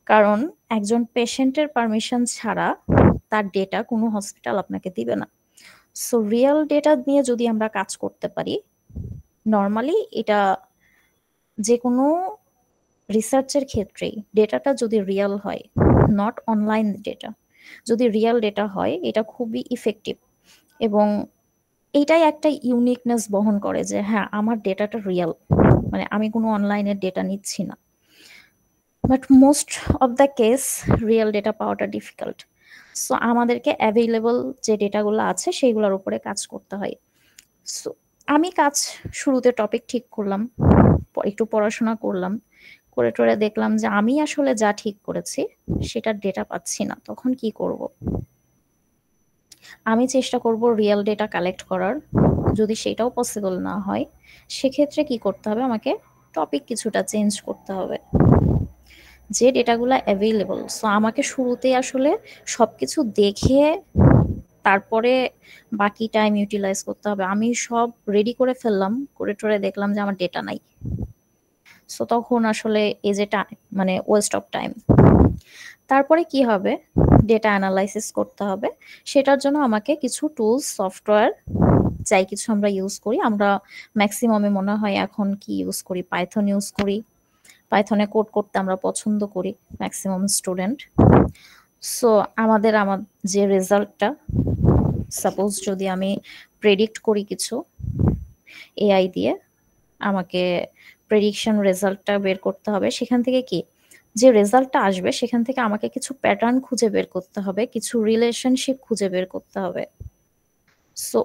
কারণ একজন পেশেন্টের পারমিশন ছাড়া তার ডেটা কোনো হসপিটাল আপনাকে দিবে না। সো রিয়েল ডেটা নিয়ে যদি আমরা কাজ করতে পারি, নর্মালি এটা যে কোনো রিসার্চের ক্ষেত্রেই ডেটাটা যদি রিয়েল হয়, নট অনলাইন ডেটা, যদি রিয়েল ডেটা হয়, এটা খুবই ইফেক্টিভ। এবং এইটাই একটা ইউনিকনেস বহন করে যে হ্যাঁ, আমার ডেটাটা রিয়েল, মানে আমি কোনো অনলাইনের ডেটা নিচ্ছি না। But most of the case real data পাওয়াটা ডিফিকাল্ট। সো আমাদেরকে অ্যাভেলেবল যে ডেটাগুলো আছে সেইগুলোর উপরে কাজ করতে হয়। সো আমি কাজ শুরুতে টপিক ঠিক করলাম, একটু পড়াশোনা করলাম, করে টরে দেখলাম যে আমি আসলে যা ঠিক করেছি সেটার ডেটা পাচ্ছি না, তখন কি করব? আমি চেষ্টা করব রিয়েল ডেটা কালেক্ট করার। যদি সেটাও পসিবল না হয়, সেক্ষেত্রে কি করতে হবে, আমাকে টপিক কিছুটা চেঞ্জ করতে হবে, যে ডেটাগুলো অ্যাভেলেবল। সো আমাকে শুরুতেই আসলে সবকিছু দেখে তারপরে বাকি টাইম ইউটিলাইজ করতে হবে। আমি সব রেডি করে ফেললাম, করে টরে দেখলাম যে আমার ডেটা নাই। সো তখন আসলে এই যে মানে ওয়েস্ট অফ টাইম। তারপরে কি হবে, ডেটা অ্যানালাইসিস করতে হবে। সেটার জন্য আমাকে কিছু টুলস, সফটওয়্যার, যাই কিছু আমরা ইউজ করি, আমরা ম্যাক্সিমামে মনে হয় এখন কি ইউজ করি, পাইথন ইউজ করি। পাইথনে কোড করতে আমরা পছন্দ করি ম্যাক্সিমাম স্টুডেন্ট। সো আমার যে রেজাল্টটা, সাপোজ যদি আমি প্রেডিক্ট করি কিছু এআই দিয়ে, আমাকে প্রেডিকশন রেজাল্টটা বের করতে হবে। সেখান থেকে কি যে রেজাল্টটা আসবে সেখান থেকে আমাকে কিছু প্যাটার্ন খুঁজে বের করতে হবে, কিছু রিলেশনশিপ খুঁজে বের করতে হবে। সো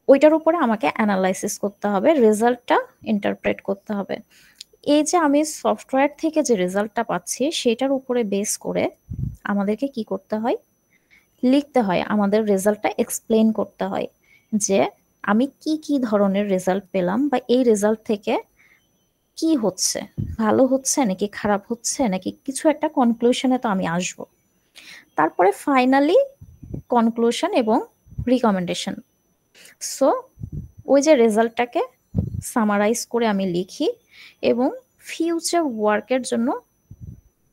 ওইটার উপরে আমাকে অ্যানালাইসিস করতে হবে, রেজাল্টটা ইন্টারপ্রেট করতে হবে। এই যে আমি সফটওয়্যার থেকে যে রেজাল্টটা পাচ্ছি সেটার উপরে বেস করে আমাদেরকে কি করতে হয়, লিখতে হয়, আমাদের রেজাল্টটা এক্সপ্লেন করতে হয় যে আমি কি কি ধরনের রেজাল্ট পেলাম, বা এই রেজাল্ট থেকে কি হচ্ছে, ভালো হচ্ছে নাকি খারাপ হচ্ছে, নাকি কিছু একটা কনক্লুশনে তো আমি আসব। তারপরে ফাইনালি কনক্লুশন এবং রিকমেন্ডেশন। সো ওই যে রেজাল্টটাকে সামারাইজ করে আমি লিখি, এবং ফিউচার ওয়ার্কের জন্য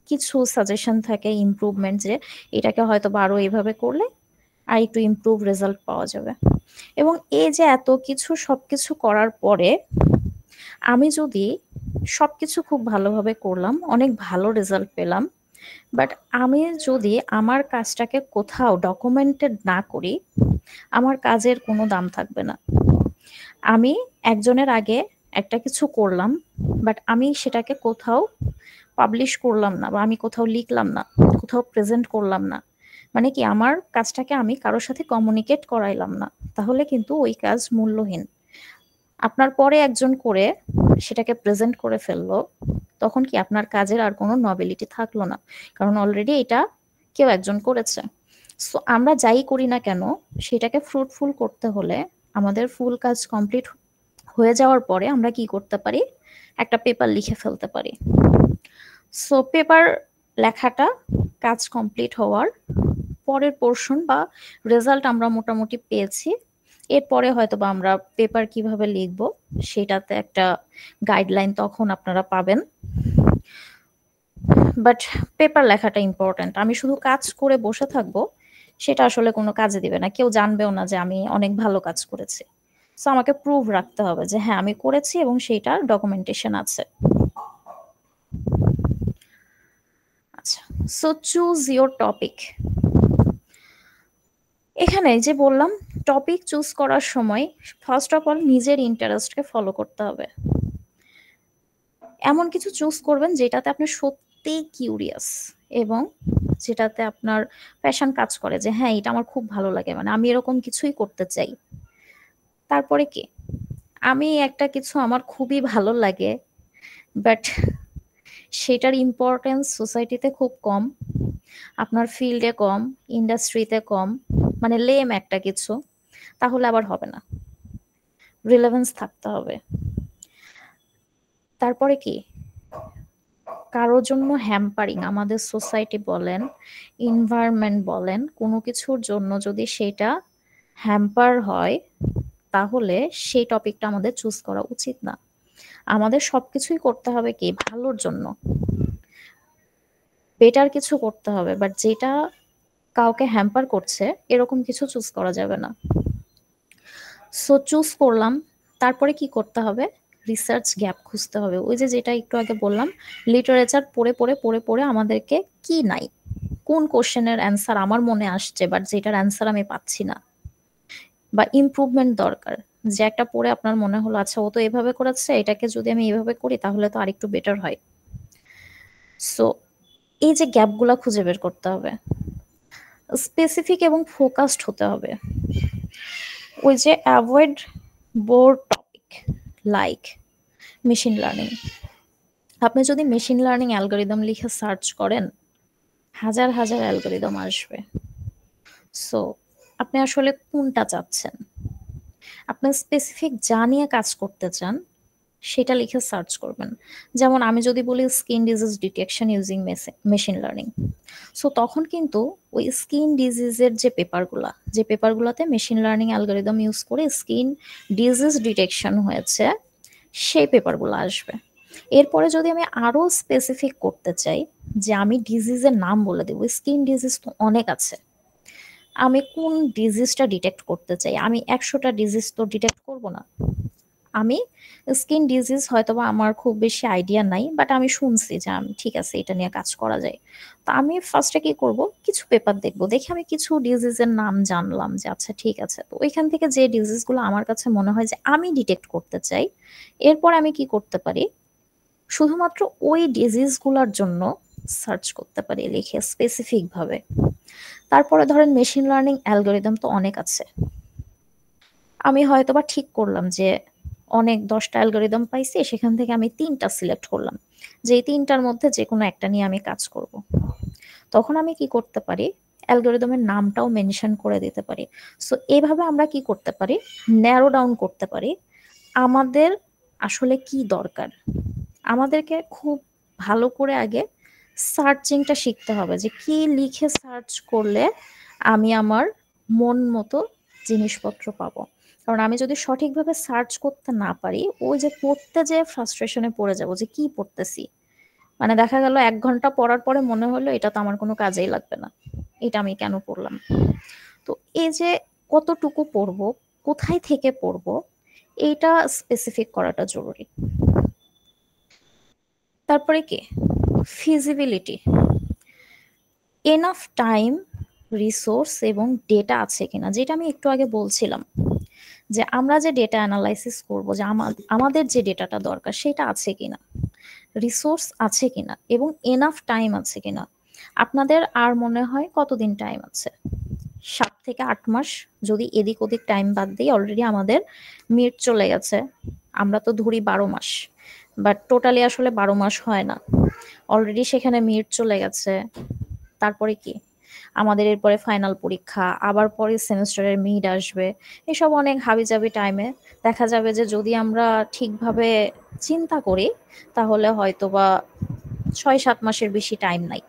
কিছু সাজেশন থাকে, ইমপ্রুভমেন্ট, যে এটাকে হয়তো আরো এইভাবে করলে আর একটু ইমপ্রুভ রেজাল্ট পাওয়া যাবে। এবং এই যে এত কিছু সবকিছু করার পরে আমি যদি সবকিছু খুব ভালোভাবে করলাম, অনেক ভালো রেজাল্ট পেলাম, বাট আমি যদি আমার কাজটাকে কোথাও ডকুমেন্টেড না করি, আমার কাজের কোনো দাম থাকবে না। আমি একজনের আগে একটা কিছু করলাম, বাট আমি সেটাকে কোথাও পাবলিশ করলাম না, বা আমি কোথাও লিখলাম না, কোথাও প্রেজেন্ট করলাম না, মানে কি আমার কাজটাকে আমি কারোর সাথে কমিউনিকেট করাইলাম না, তাহলে কিন্তু ওই কাজ মূল্যহীন। আপনার পরে একজন করে সেটাকে প্রেজেন্ট করে ফেললো, তখন কি আপনার কাজের আর কোনো নবেলিটি থাকলো না, কারণ অলরেডি এটা কেউ একজন করেছে। সো আমরা যাই করি না কেন, সেটাকে ফ্রুটফুল করতে হলে আমাদের ফুল কাজ কমপ্লিট হয়ে যাওয়ার পরে আমরা কি করতে পারি, একটা পেপার লিখে ফেলতে পারি। সো পেপার লেখাটা কাজ কমপ্লিট হওয়ার পরের পোর্শন বা রেজাল্ট আমরা মোটামুটি পেয়েছি। এরপরে হয়তো বা আমরা পেপার কিভাবে লিখবো সেটাতে একটা গাইডলাইন তখন আপনারা পাবেন। বাট পেপার লেখাটা ইম্পর্ট্যান্ট। আমি শুধু কাজ করে বসে থাকবো, সেটা আসলে কোনো কাজে দিবে না, কেউ জানবেও না যে আমি অনেক ভালো কাজ করেছি। সো আমাকে প্রুফ রাখতে হবে যে হ্যাঁ আমি করেছি এবং সেইটার ডকুমেন্টেশন আছে। আচ্ছা, সো চুজ ইওর টপিক। এখানে যে বললাম টপিক চুজ করার সময় ফার্স্ট অফ অল নিজের ইন্টারেস্টকে ফলো করতে হবে। এমন কিছু চুজ করবেন যেটাতে আপনি সত্যিই কিউরিয়াস এবং যেটাতে আপনার প্যাশন কাজ করে যে হ্যাঁ এটা আমার খুব ভালো লাগে, মানে আমি এরকম কিছুই করতে চাই। তারপরে কি, আমি একটা কিছু আমার খুবই ভালো লাগে বাট সেটার ইম্পর্টেন্স সোসাইটিতে খুব কম, আপনার ফিল্ডে কম, ইন্ডাস্ট্রিতে কম, মানে লেম একটা কিছু, তাহলে আবার হবে না, রিলেভেন্স থাকতে হবে। তারপরে কি, কারোর জন্য হ্যাম্পারিং, আমাদের সোসাইটি বলেন, এনভায়রনমেন্ট বলেন, কোনো কিছুর জন্য যদি সেটা হ্যাম্পার হয় তাহলে সেই টপিকটা আমাদের চুজ করা উচিত না। আমাদের সবকিছুই করতে হবে কি ভালোর জন্য, বেটার কিছু করতে হবে, বাট যেটা কাউকে হ্যাম্পার করছে এরকম কিছু চুজ করা যাবে না। সো চুজ করলাম, তারপরে কি করতে হবে, রিসার্চ গ্যাপ খুঁজতে হবে। ওই যে যেটা একটু আগে বললাম, লিটারেচার পড়ে পড়ে পড়ে পড়ে আমাদেরকে কি নাই, কোন কোশ্চেনের অ্যান্সার আমার মনে আসছে বাট যেটার অ্যান্সার আমি পাচ্ছি না, বা ইমপ্রুভমেন্ট দরকার, যে একটা পড়ে আপনার মনে হলো আচ্ছা ও তো এভাবে করেছে, এটাকে যদি আমি এভাবে করি তাহলে তো আরেকটু বেটার হয়। সো এই যে গ্যাপগুলা খুঁজে বের করতে হবে, স্পেসিফিক এবং ফোকাসড হতে হবে। ওই যে avoid bore topic like machine learning. আপনি যদি মেশিন লার্নিং অ্যালগোরিদম লিখে সার্চ করেন হাজার হাজার অ্যালগোরিদম আসবে। সো আপনি আসলে কোনটা চাচ্ছেন, আপনার স্পেসিফিক যা নিয়ে কাজ করতে চান সেটা লিখে সার্চ করবেন। যেমন আমি যদি বলি skin disease detection using machine learning, so তখন কিন্তু ওই স্কিন ডিজিজের যে পেপারগুলোতে মেশিন লার্নিং অ্যালগোরিদম ইউজ করে স্কিন ডিজিজ ডিটেকশন হয়েছে সেই পেপারগুলো আসবে। এরপরে যদি আমি আরো স্পেসিফিক করতে চাই যে আমি ডিজিজের নাম বলে দেবো, স্কিন ডিজিজ তো অনেক আছে, আমি কোন ডিজিজটা ডিটেক্ট করতে চাই, আমি 100টা ডিজিজ তো ডিটেক্ট করব না। আমি স্কিন ডিজিজ হয়তোবা আমার খুব বেশি আইডিয়া নাই বাট আমি শুনছি যে আমি ঠিক আছে এটা নিয়ে কাজ করা যায়। তো আমি ফার্স্টে কি করব, কিছু পেপার দেখবো, দেখে আমি কিছু ডিজিজের নাম জানলাম যে আচ্ছা ঠিক আছে, তো ওইখান থেকে যে ডিজিজগুলো আমার কাছে মনে হয় যে আমি ডিটেক্ট করতে চাই, এরপর আমি কি করতে পারি, শুধুমাত্র ওই ডিজিজগুলোর জন্য সার্চ করতে পারি লিখে স্পেসিফিক ভাবে। তারপরে ধরেন মেশিন লার্নিং অ্যালগোরিদম তো অনেক আছে, আমি হয়তোবা ঠিক করলাম যে অনেক 10টা অ্যালগোরিদম পাইছি, সেখান থেকে আমি 3টা সিলেক্ট করলাম যে এই 3টার মধ্যে যে কোনো একটা নিয়ে আমি কাজ করব। তখন আমি কি করতে পারি, অ্যালগোরিদমের নামটাও মেনশন করে দিতে পারি। সো এইভাবে আমরা কি করতে পারি, ন্যারো ডাউন করতে পারি আমাদের আসলে কি দরকার। আমাদেরকে খুব ভালো করে আগে সার্চিংটা শিখতে হবে যে কি লিখে সার্চ করলে আমি আমার মন মতো জিনিসপত্র পাবো। কারণ আমি যদি সঠিকভাবে সার্চ করতে না পারি, ওই যে পড়তে যে ফ্রাস্ট্রেশনে পড়ে যাব যে কি পড়তেছি, মানে দেখা গেল 1 ঘন্টা পড়ার পরে মনে হলো এটা তো আমার কোনো কাজেই লাগবে না, এটা আমি কেন পড়লাম। তো এই যে কতটুকু পড়বো, কোথায় থেকে পড়বো, এইটা স্পেসিফিক করাটা জরুরি। তারপরে কি, ফিজিবিলিটি, এনাফ টাইম, রিসোর্স এবং ডেটা আছে কিনা, যেটা আমি একটু আগে বলছিলাম যে আমরা যে ডেটা অ্যানালাইসিস করব, যে আমাদের যে ডেটাটা দরকার সেটা আছে কিনা, রিসোর্স আছে কিনা এবং এনাফ টাইম আছে কিনা। আপনাদের আর মনে হয় কতদিন টাইম আছে, 7 থেকে 8 মাস। যদি এদিক ওদিক টাইম বাদ দিই অলরেডি আমাদের মিড চলে গেছে, আমরা তো ধরি 12 মাস, বাট টোটালি আসলে 12 মাস হয় না, অলরেডি সেখানে মিড চলে গেছে। তারপরে কি, আমাদের এরপরে ফাইনাল পরীক্ষা, আবার পরে সেমিস্টারের মিড আসবে, এসব অনেক হাবিজাবি টাইমে দেখা যাবে যে যদি আমরা ঠিকভাবে চিন্তা করি তাহলে হয়তো বা 6-7 মাসের বেশি টাইম নাই।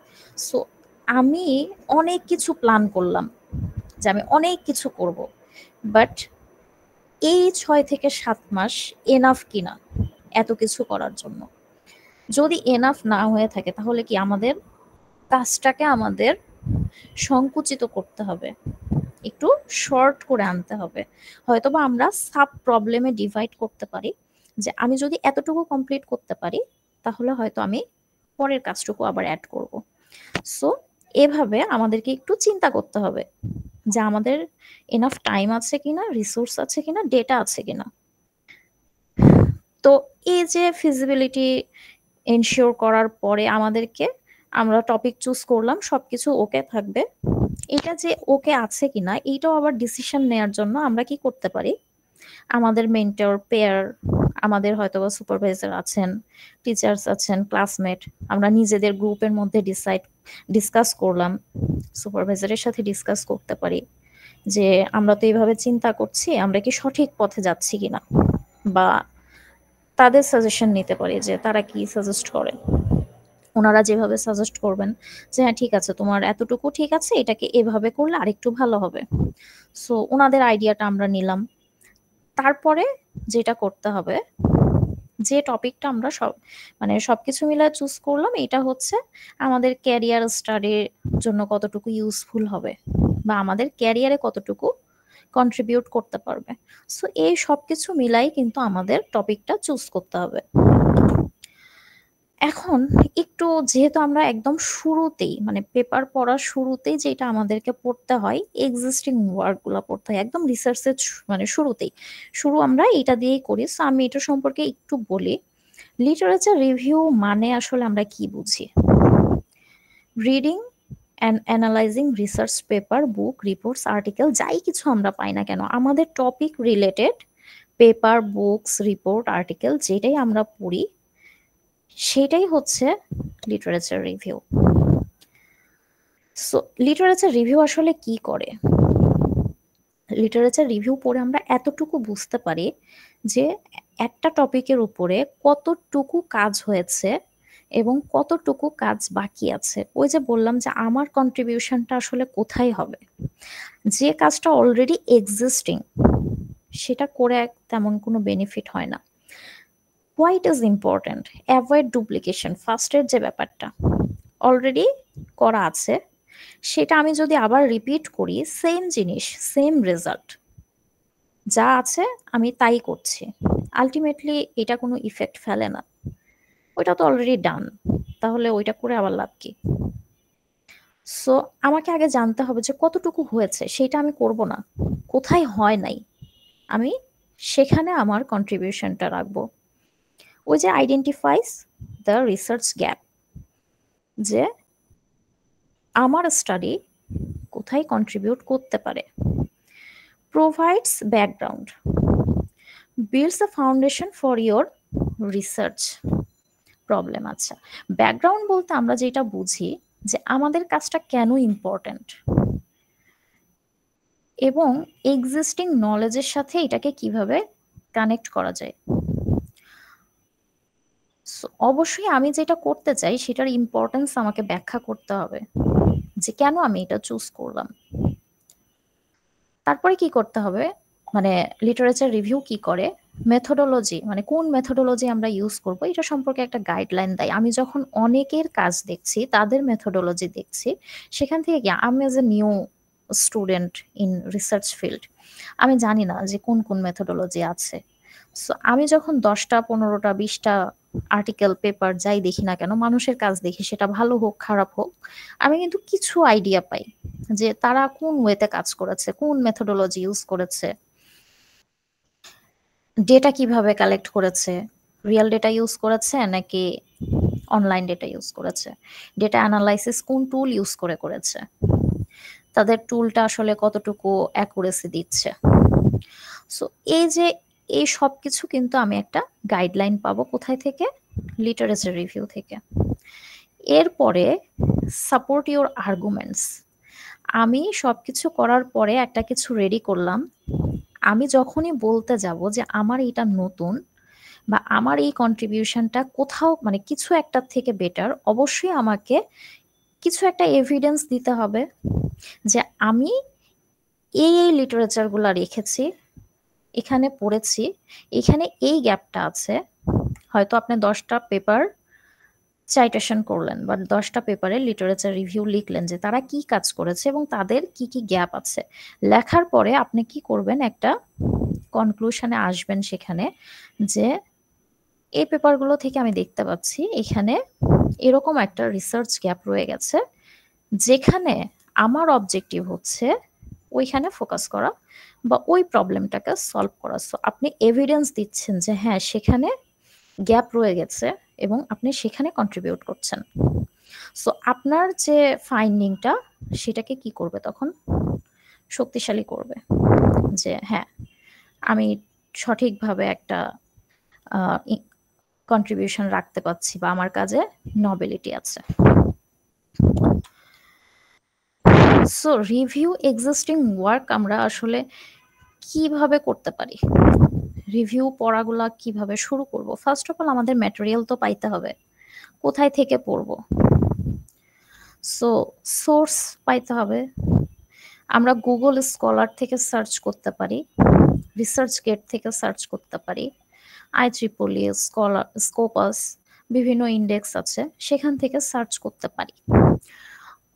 সো আমি অনেক কিছু প্ল্যান করলাম যে আমি অনেক কিছু করব, বাট এই 6 থেকে 7 মাস এনাফ কিনা এত কিছু করার জন্য? যদি এনাফ না হয়ে থাকে তাহলে কি আমাদের কাজটাকে আমাদের সংকুচিত করতে হবে, একটু শর্ট করে আনতে হবে। হয়তোবা আমরা সাব প্রবলেমে ডিভাইড করতে পারি, যে আমি যদি এতটুকু কমপ্লিট করতে পারি তাহলে হয়তো আমি পরের কাজটুকু আবার অ্যাড করব। সো এভাবে আমাদেরকে একটু চিন্তা করতে হবে যে আমাদের এনাফ টাইম আছে কিনা, রিসোর্স আছে কিনা, ডেটা আছে কিনা। তো এই যে ফিজিবিলিটি এনশিওর করার পরে আমাদেরকে আমরা টপিক চুজ করলাম, সবকিছু ওকে থাকবে। এটা যে ওকে আছে কিনা এইটাও আবার ডিসিশন নেয়ার জন্য আমরা কি করতে পারি, আমাদের মেন্টর, পেয়ার, আমাদের হয়তোবা সুপারভাইজার আছেন, টিচার্স আছেন, ক্লাসমেট, আমরা নিজেদের গ্রুপের মধ্যে ডিসকাস করলাম, সুপারভাইজারের সাথে ডিসকাস করতে পারি যে আমরা তো এইভাবে চিন্তা করছি, আমরা কি সঠিক পথে যাচ্ছি কিনা, বা তাদের সাজেশন নিতে পারি যে তারা কি সাজেস্ট করেন। ওনারা যেভাবে সাজেস্ট করবেন যে হ্যাঁ ঠিক আছে, তোমার এতটুকু ঠিক আছে, এটাকে এভাবে করলে আরেকটু ভালো হবে। সো ওনাদের আইডিয়াটা আমরা নিলাম। তারপরে যেটা করতে হবে, যে টপিকটা আমরা সবকিছু মিলায় চুজ করলাম, এটা হচ্ছে আমাদের ক্যারিয়ার স্টাডির জন্য কতটুকু ইউজফুল হবে বা আমাদের ক্যারিয়ারে কতটুকু কন্ট্রিবিউট করতে পারবে। সো এই সবকিছু মিলাই কিন্তু আমাদের টপিকটা চুজ করতে হবে। এখন একটু যেহেতু আমরা একদম শুরুতেই পেপার পড়ার শুরুতেই যেটা আমাদেরকে পড়তে হয়, এক্সিস্টিং ওয়ার্ক গুলা পড়তে হয় একদম রিসার্চের শুরুতেই। শুরু আমরা এটা দিয়েই করি। সো আমি এটা সম্পর্কে একটু বলি। লিটারেচার রিভিউ মানে আসলে আমরা কি বুঝি? Reading and analysing research paper, book, reports, article, যাই কিছু আমরা পাই না কেন আমাদের topic related paper, books, report, article যেটাই আমরা পড়ি সেটাই হচ্ছে literature review. So literature review আসলে কি করে? লিটারেচার রিভিউ পড়ে আমরা এতটুকু বুঝতে পারি যে একটা টপিকের উপরে কতটুকু কাজ হয়েছে এবং কতটুকু কাজ বাকি আছে। ওই যে বললাম যে আমার কন্ট্রিবিউশনটা আসলে কোথায় হবে। যে কাজটা অলরেডি এক্সিস্টিং সেটা করে তেমন কোনো বেনিফিট হয় না। Why it is important? Avoid duplication. ফার্স্টের যে ব্যাপারটা অলরেডি করা আছে সেটা আমি যদি আবার রিপিট করি, সেম জিনিস, সেম রেজাল্ট, যা আছে আমি তাই করছি, আলটিমেটলি এটা কোনো ইফেক্ট ফেলে না। ওইটা তো অলরেডি ডান, তাহলে ওইটা করে আবার লাভ কি? সো আমাকে আগে জানতে হবে যে কতটুকু হয়েছে, সেটা আমি করব না। কোথায় হয় নাই আমি সেখানে আমার কন্ট্রিবিউশনটা রাখবো। ওই যে আইডেন্টিফাইস দ্য রিসার্চ গ্যাপ, যে আমার স্টাডি কোথায় কন্ট্রিবিউট করতে পারে। Provides background, builds a foundation for your research problem. আচ্ছা, ব্যাকগ্রাউন্ড বলতে আমরা যেটা বুঝি যে আমাদের কাজটা কেন ইম্পর্ট্যান্ট এবং এক্সিস্টিং নলেজের সাথে এটাকে কিভাবে কানেক্ট করা যায়। অবশ্যই আমি যেটা করতে চাই সেটার ইম্পর্টেন্স আমাকে ব্যাখ্যা করতে হবে যে কেন আমি এটা চুজ করলাম। তারপরে কি করতে হবে, লিটারেচার রিভিউ কি করে, মেথোডোলজি, কোন মেথোডোলজি আমরা ইউজ করব এটা সম্পর্কে একটা গাইডলাইন দেয়। আমি যখন অনেকের কাজ দেখছি, তাদের মেথোডোলজি দেখছি, সেখান থেকে কি আমি as a new student in research field, আমি জানি না যে কোন কোন মেথোডোলজি আছে। সো আমি যখন 10টা 15টা 20টা আর্টিকেল, পেপার যাই দেখি না কেন, মানুষের কাজ দেখি, সেটা ভালো হোক খারাপ হোক, আমি কিন্তু কিছু আইডিয়া পাই যে তারা কোন ওয়েতে কাজ করেছে, কোন মেথোডোলজি ইউজ করেছে, ডেটা কিভাবে কালেক্ট করেছে, রিয়েল ডেটা ইউজ করেছে নাকি অনলাইন ডেটা ইউজ করেছে, ডেটা অ্যানালাইসিস কোন টুল ইউজ করেছে, তাদের টুলটা আসলে কতটুকু অ্যাকুরেসি দিচ্ছে। সো এই সব কিছু কিন্তু আমি একটা গাইডলাইন পাবো কোথায় থেকে? লিটারেচার রিভিউ থেকে। এরপরে সাপোর্ট ইওর আর্গুমেন্টস। আমি সবকিছু করার পরে একটা কিছু রেডি করলাম, আমি যখনই বলতে যাব যে আমার এটা নতুন বা আমার এই কন্ট্রিবিউশনটা কোথাও কিছু একটা থেকে বেটার, অবশ্যই আমাকে কিছু একটা এভিডেন্স দিতে হবে যে আমি এই লিটারেচার গুলা রেখেছি, এখানে পড়েছি, এখানে এই গ্যাপটা আছে। হয়তো আপনি 10টা পেপার সাইটেশন করলেন বা 10টা পেপারে লিটারেচার রিভিউ লিখলেন যে তারা কি কাজ করেছে এবং তাদের কি কি গ্যাপ আছে। লেখার পরে আপনি কি করবেন, একটা কনক্লুশনে আসবেন সেখানে যে এই পেপারগুলো থেকে আমি দেখতে পাচ্ছি এখানে এরকম একটা রিসার্চ গ্যাপ রয়ে গেছে, যেখানে আমার অবজেক্টিভ হচ্ছে ওইখানে ফোকাস করা বা ওই প্রবলেমটাকে সলভ করা। সো আপনি এভিডেন্স দিচ্ছেন যে হ্যাঁ সেখানে গ্যাপ রয়ে গেছে এবং আপনি সেখানে কন্ট্রিবিউট করছেন। সো আপনার যে ফাইন্ডিংটা সেটাকে কি করবে তখন, শক্তিশালী করবে যে হ্যাঁ আমি সঠিকভাবে একটা কন্ট্রিবিউশন রাখতে পারছি বা আমার কাজে নবেলিটি আছে। সো রিভিউ এক্সিস্টিং ওয়ার্ক আমরা আসলে কিভাবে করতে পারি, রিভিউ পড়াগুলা কিভাবে শুরু করব? ফার্স্ট অফ অল আমাদের ম্যাটেরিয়াল তো পাইতে হবে, কোথায় থেকে পড়ব? সো সোর্স পাইতে হবে। আমরা গুগল স্কলার থেকে সার্চ করতে পারি, রিসার্চ গেট থেকে সার্চ করতে পারি, IEEE স্কলার, স্কোপাস, বিভিন্ন ইন্ডেক্স আছে, সেখান থেকে সার্চ করতে পারি।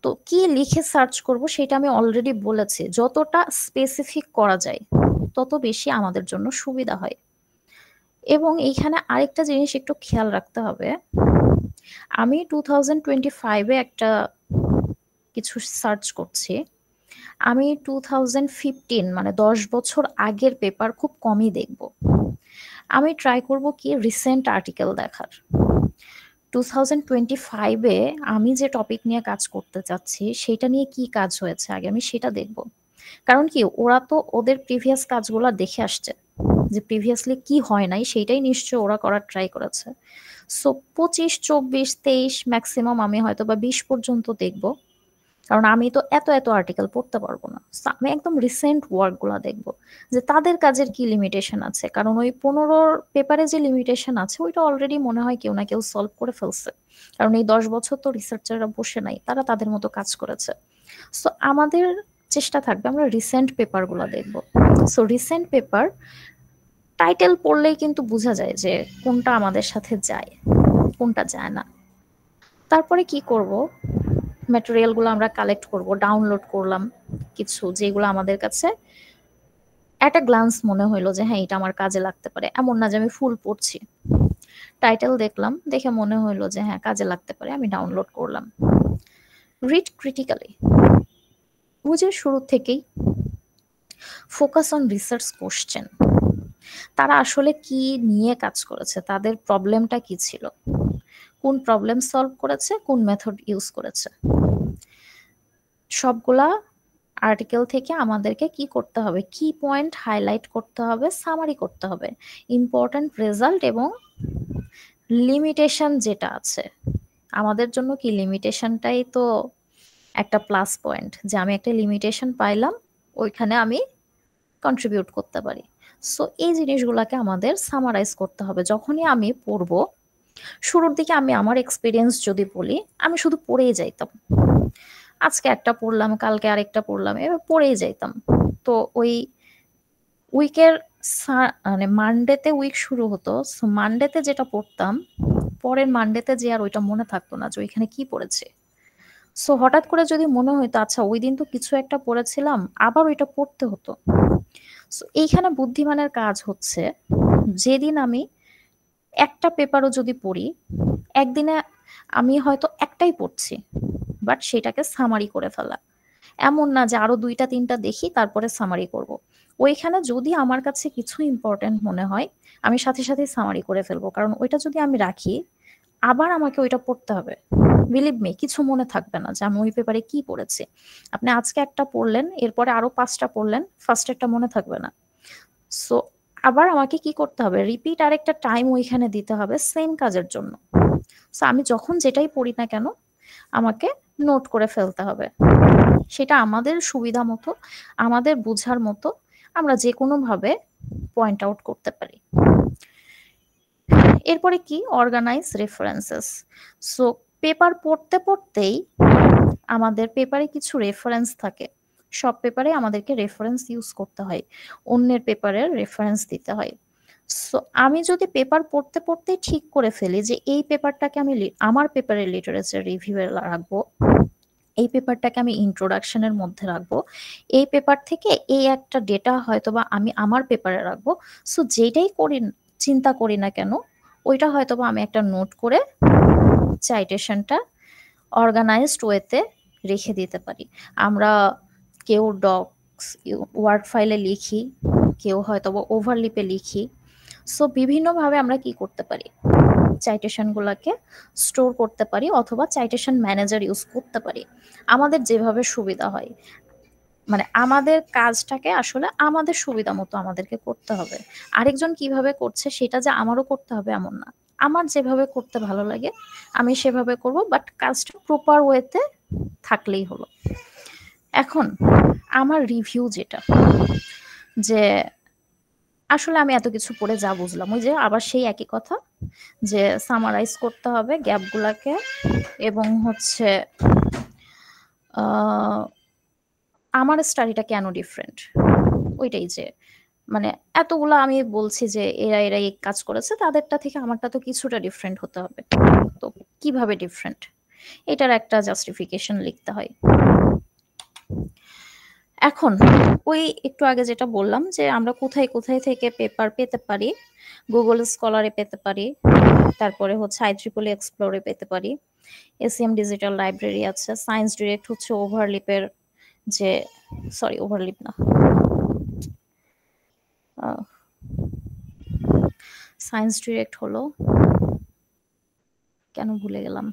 তো কি লিখে সার্চ করব সেটা আমি অলরেডি বলেছি, যতটা স্পেসিফিক করা যায় তত বেশি আমাদের জন্য সুবিধা হয়। এবং এইখানে আরেকটা জিনিস একটু খেয়াল রাখতে হবে, আমি 2025-এ একটা কিছু সার্চ করছি, আমি 2015 মানে 10 বছর আগের পেপার খুব কমই দেখব। আমি ট্রাই করব কি রিসেন্ট আর্টিকেল দেখার। 2025-এ আমি যে টপিক নিয়ে কাজ করতে চাচ্ছি সেটা নিয়ে কি কাজ হয়েছে আগে আমি সেটা দেখব। কারণ কি ওরা তো ওদের প্রিভিয়াস কাজগুলো দেখে আসছে, যে প্রিভিয়াসলি কি হয় নাই সেটাই নিশ্চয় ওরা করার ট্রাই করেছে। সো 25, 24, 23 ম্যাক্সিমাম আমি হয়তো বা 20 পর্যন্ত দেখব, কারণ আমি তো এত এত আর্টিকেল পড়তে পারবো না। So, আমি একদম রিসেন্ট ওয়ার্ক গুলা দেখবো যে তাদের কাজের কি লিমিটেশন আছে, কারণ ওই 15 পেপারে যে লিমিটেশন আছে ওইটা অলরেডি মনে হয় কেউ না কেউ সলভ করে ফেলছে, কারণ এই 10 বছর তো রিসার্চাররা বসে নাই, তারা তাদের মতো কাজ করেছে। সো আমাদের চেষ্টা থাকবে আমরা রিসেন্ট পেপার গুলা দেখবো। সো রিসেন্ট পেপার টাইটেল পড়লেই কিন্তু বোঝা যায় যে কোনটা আমাদের সাথে যায় কোনটা যায় না। তারপরে কি করব, ম্যাটেরিয়াল গুলো আমরা কালেক্ট করব, ডাউনলোড করলাম কিছু যেগুলো আমাদের কাছে একটা গ্লান্স মনে হইলো যে হ্যাঁ এটা আমার কাজে লাগতে পারে। এমন না যে আমি ফুল পড়ছি, টাইটেল দেখলাম, দেখে মনে হইলো যে হ্যাঁ কাজে লাগতে পারে, আমি ডাউনলোড করলাম। রিড ক্রিটিক্যালি, বুঝে শুরু থেকেই ফোকাস অন রিসার্চ কোশ্চেন, তারা আসলে কি নিয়ে কাজ করেছে, তাদের প্রবলেমটা কি ছিল, কোন প্রবলেম সলভ করেছে, কোন মেথড ইউজ করেছে। সবগুলা আর্টিকেল থেকে আমাদেরকে কি করতে হবে, কি পয়েন্ট হাইলাইট করতে হবে, সামারি করতে হবে, ইম্পর্টেন্ট রেজাল্ট এবং লিমিটেশন যেটা আছে আমাদের জন্য। কি লিমিটেশনটাই তো একটা প্লাস পয়েন্ট, যে আমি একটা লিমিটেশন পাইলাম ওইখানে আমি কন্ট্রিবিউট করতে পারি। সো এই জিনিসগুলোকে আমাদের সামারাইজ করতে হবে। যখনই আমি পড়বো, শুরুর দিকে আমি আমার এক্সপিরিয়েন্স যদি বলি, আমি শুধু পড়েই যাইতাম, আজকে একটা পড়লাম কালকে আরেকটা পড়লাম, এবার পড়েই যাইতাম। তো ওই উইকের মানে মানডেতে উইক শুরু হতো, সো মানডেতে যেটা পড়তাম পরের মানডেতে যে আর ওইটা মনে থাকতো না যে ওইখানে কি পড়েছে। সো হঠাৎ করে যদি মনে হইতো আচ্ছা ওই দিন তো কিছু একটা পড়েছিলাম, আবার ওইটা পড়তে হতো। সো এইখানে বুদ্ধিমানের কাজ হচ্ছে, যেদিন আমি একটা পেপারও যদি পড়ি, একদিনে আমি হয়তো একটাই পড়ছি বাট সেটাকে সামারি করে ফেলা। এমন না যে আরো 2টা 3টা দেখি তারপরে সামারি করব। ওইখানে যদি আমার কাছে কিছু ইম্পর্টেন্ট মনে হয় আমি সাথে সাথে সামারি করে ফেলবো, কারণ ওইটা যদি আমি রাখি আবার আমাকে ওইটা পড়তে হবে। বিলিভ মি, কিছু মনে থাকবে না যে আমি ওই পেপারে কি পড়েছি। আপনি আজকে একটা পড়লেন, এরপরে আরো 5টা পড়লেন, ফার্স্টেরটা মনে থাকবে না। সো আবার আমাকে কি করতে হবে, রিপিট আরেকটা টাইম ওইখানে দিতে হবে সেম কাজের জন্য। সো আমি যখন যেটাই পড়ি না কেন আমাকে নোট করে ফেলতে হবে, সেটা আমাদের সুবিধা মতো, আমাদের বোঝার মতো আমরা যে কোনো ভাবে পয়েন্ট আউট করতে পারি। এরপরে কি, অর্গানাইজ রেফারেন্সেস। সো পেপার পড়তে পড়তেই আমাদের পেপারে কিছু রেফারেন্স থাকে, সব পেপারে আমাদেরকে রেফারেন্স ইউজ করতে হয়, অন্যের পেপারের রেফারেন্স দিতে হয়। সো আমি যদি পেপার পড়তে পড়তে ঠিক করে ফেলি যে এই পেপারটাকে আমি আমার পেপারের লিটারেচার রিভিউয়ে রাখবো, এই পেপারটাকে আমি ইন্ট্রোডাকশনের মধ্যে রাখবো, এই পেপার থেকে এই একটা ডেটা হয়তোবা আমি আমার পেপারে রাখবো। সো যেটাই করি চিন্তা করি না কেন, ওইটা হয়তোবা আমি একটা নোট করে সাইটেশনটা অর্গানাইজড ওয়েতে রেখে দিতে পারি। আমরা কেউ ডক্স ওয়ার্ড ফাইলে লিখি, কেউ হয়তোবা ওভারলিপে লিখি। সো বিভিন্নভাবে আমরা কি করতে পারি, সাইটেশনগুলোকে স্টোর করতে পারি অথবা সাইটেশন ম্যানেজার ইউজ করতে পারি, আমাদের যেভাবে সুবিধা হয়। মানে আমাদের কাজটাকে আসলে আমাদের সুবিধা মতো আমাদেরকে করতে হবে। আরেকজন কিভাবে করছে সেটা যে আমারও করতে হবে এমন না। আমার যেভাবে করতে ভালো লাগে আমি সেভাবে করব, বাট কাজটা প্রপার ওয়েতে থাকলেই হলো। এখন আমার রিভিউ যেটা, যে আসলে আমি এত কিছু পড়ে যা বুঝলাম, ওই যে আবার সেই একই কথা যে সামারাইজ করতে হবে গ্যাপগুলাকে, এবং হচ্ছে আমার স্টাডিটা কেন ডিফারেন্ট, ওইটাই যে মানে এতগুলা আমি বলছি যে এরা এরা এই কাজ করেছে, তাদেরটা থেকে আমারটা তো কিছুটা ডিফারেন্ট হতে হবে। তো কিভাবে ডিফারেন্ট, এটার একটা জাস্টিফিকেশন লিখতে হয়। এখন ওই একটু আগে যেটা বললাম যে আমরা কোথায় কোথায় থেকে পেপার পেতে পারি, গুগল স্কলারে পেতে পারি, তারপরে হচ্ছে IEEE এক্সপ্লোরে পেতে পারি, এসএম ডিজিটাল লাইব্রেরি আছে, সায়েন্স ডিরেক্ট হচ্ছে ওভারলিপের যে, সরি ওভারলিপ না, সায়েন্স ডিরেক্ট হলো, কেন ভুলে গেলাম,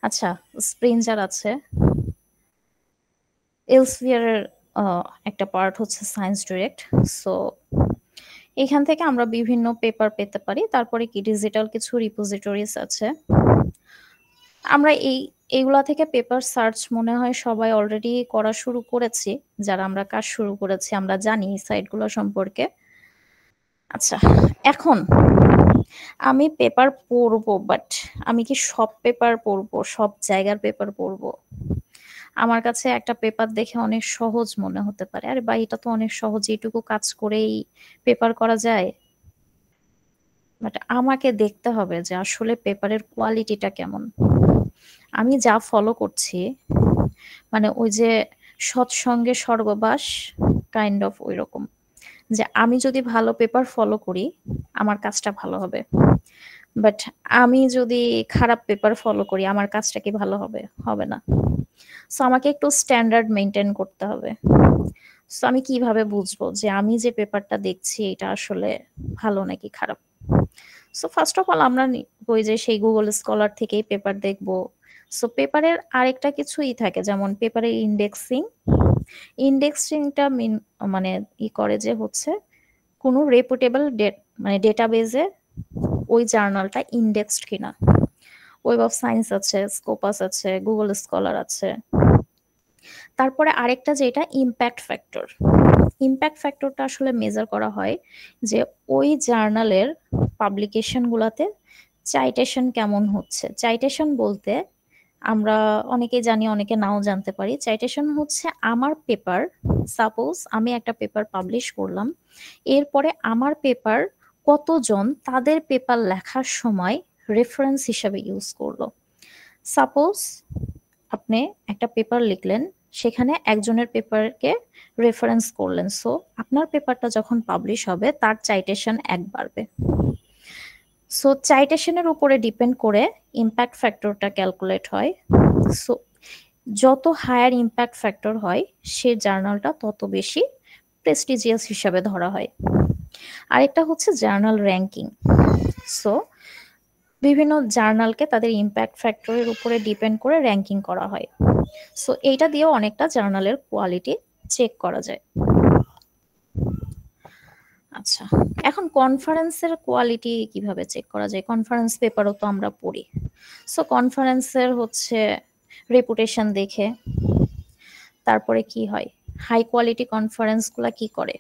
আচ্ছা স্প্রিঞ্জার আছে, এলসভিয়ারের একটা পার্ট হচ্ছে সায়েন্স ডিরেক্ট। সো এখান থেকে আমরা বিভিন্ন পেপার পেতে পারি। তারপরে কি ডিজিটাল কিছু রিপোজিটরিজ আছে, আমরা এইগুলা থেকে পেপার সার্চ মনে হয় সবাই অলরেডি করা শুরু করেছি, যারা আমরা কাজ শুরু করেছি আমরা জানি এই সাইটগুলো সম্পর্কে। আচ্ছা এখন আমি পেপার পড়বো, বাট আমি কি সব পেপার পড়বো, সব জায়গার পেপার পড়বো? আমার কাছে একটা পেপার দেখে অনেক সহজ মনে হতে পারে, আরে বা এটা তো অনেক সহজ, এইটুকু কাজ করেই পেপার করা যায়। বাট আমাকে দেখতে হবে যে আসলে পেপারের কোয়ালিটিটা কেমন। আমি যা ফলো করছি মানে ওই যে সৎসঙ্গে স্বর্গবাস কাইন্ড অফ ওই রকম, যে আমি যদি ভালো পেপার ফলো করি আমার কাজটা ভালো হবে, বাট আমি যদি খারাপ পেপার ফলো করি আমার কাজটা কি ভালো হবে? হবে না। সো আমাকে একটু স্ট্যান্ডার্ড মেনটেন করতে হবে। সো আমি কিভাবে বুঝবো যে আমি যে পেপারটা দেখছি এটা আসলে ভালো নাকি খারাপ? সো ফার্স্ট অফ অল আমরা ওই যে সেই গুগল স্কলার থেকেই পেপার দেখবো। সো পেপারের আরেকটা কিছুই থাকে, যেমন পেপারের ইন্ডেক্সিংটা মানে করে যে হচ্ছে কোনো রেপুটেবল মানে ডেটাবেজে ওই জার্নালটা ইন্ডেক্সড কিনা। ওয়েব অফ সায়েন্স আছে, স্কোপাস আছে, গুগল স্কলার আছে। তারপরে আরেকটা যেটা ইম্প্যাক্ট ফ্যাক্টর, ইম্প্যাক্ট ফ্যাক্টরটা আসলে মেজার করা হয় যে ওই জার্নালের পাবলিকেশনগুলোতে সাইটেশন কেমন হচ্ছে। সাইটেশন বলতে আমরা অনেকেই জানি, অনেকে নাও জানতে পারি। সাইটেশন হচ্ছে আমার পেপার, সাপোজ আমি একটা পেপার পাবলিশ করলাম, এরপরে আমার পেপার কতজন তাদের পেপার লেখার সময় রেফারেন্স হিসাবে ইউজ করলো। সাপোজ আপনি একটা পেপার লিখলেন, সেখানে একজনের পেপারকে রেফারেন্স করলেন, সো আপনার পেপারটা যখন পাবলিশ হবে তার সাইটেশন 1 বাড়বে। সো সাইটেশনের উপরে ডিপেন্ড করে ইম্প্যাক্ট ফ্যাক্টরটা ক্যালকুলেট হয়। সো যত হায়ার ইম্প্যাক্ট ফ্যাক্টর হয় সে জার্নালটা তত বেশি প্রেস্টিজিয়াস হিসাবে ধরা হয়। আরেকটা হচ্ছে জার্নাল র্যাঙ্কিং। সো বিভিন্ন জার্নালকে তাদের ইম্প্যাক্ট ফ্যাক্টরের উপরে ডিপেন্ড করে র্যাঙ্কিং করা হয়। সো এইটা দিয়েও অনেকটা জার্নালের কোয়ালিটি চেক করা যায়। আচ্ছা এখন কনফারেন্সের কোয়ালিটি কিভাবে চেক করা যায়? কনফারেন্স পেপারও তো আমরা পড়ি। সো কনফারেন্সের হচ্ছে রেপুটেশন দেখে, তারপরে কি হয়, হাই কোয়ালিটি কনফারেন্সগুলা কি করে,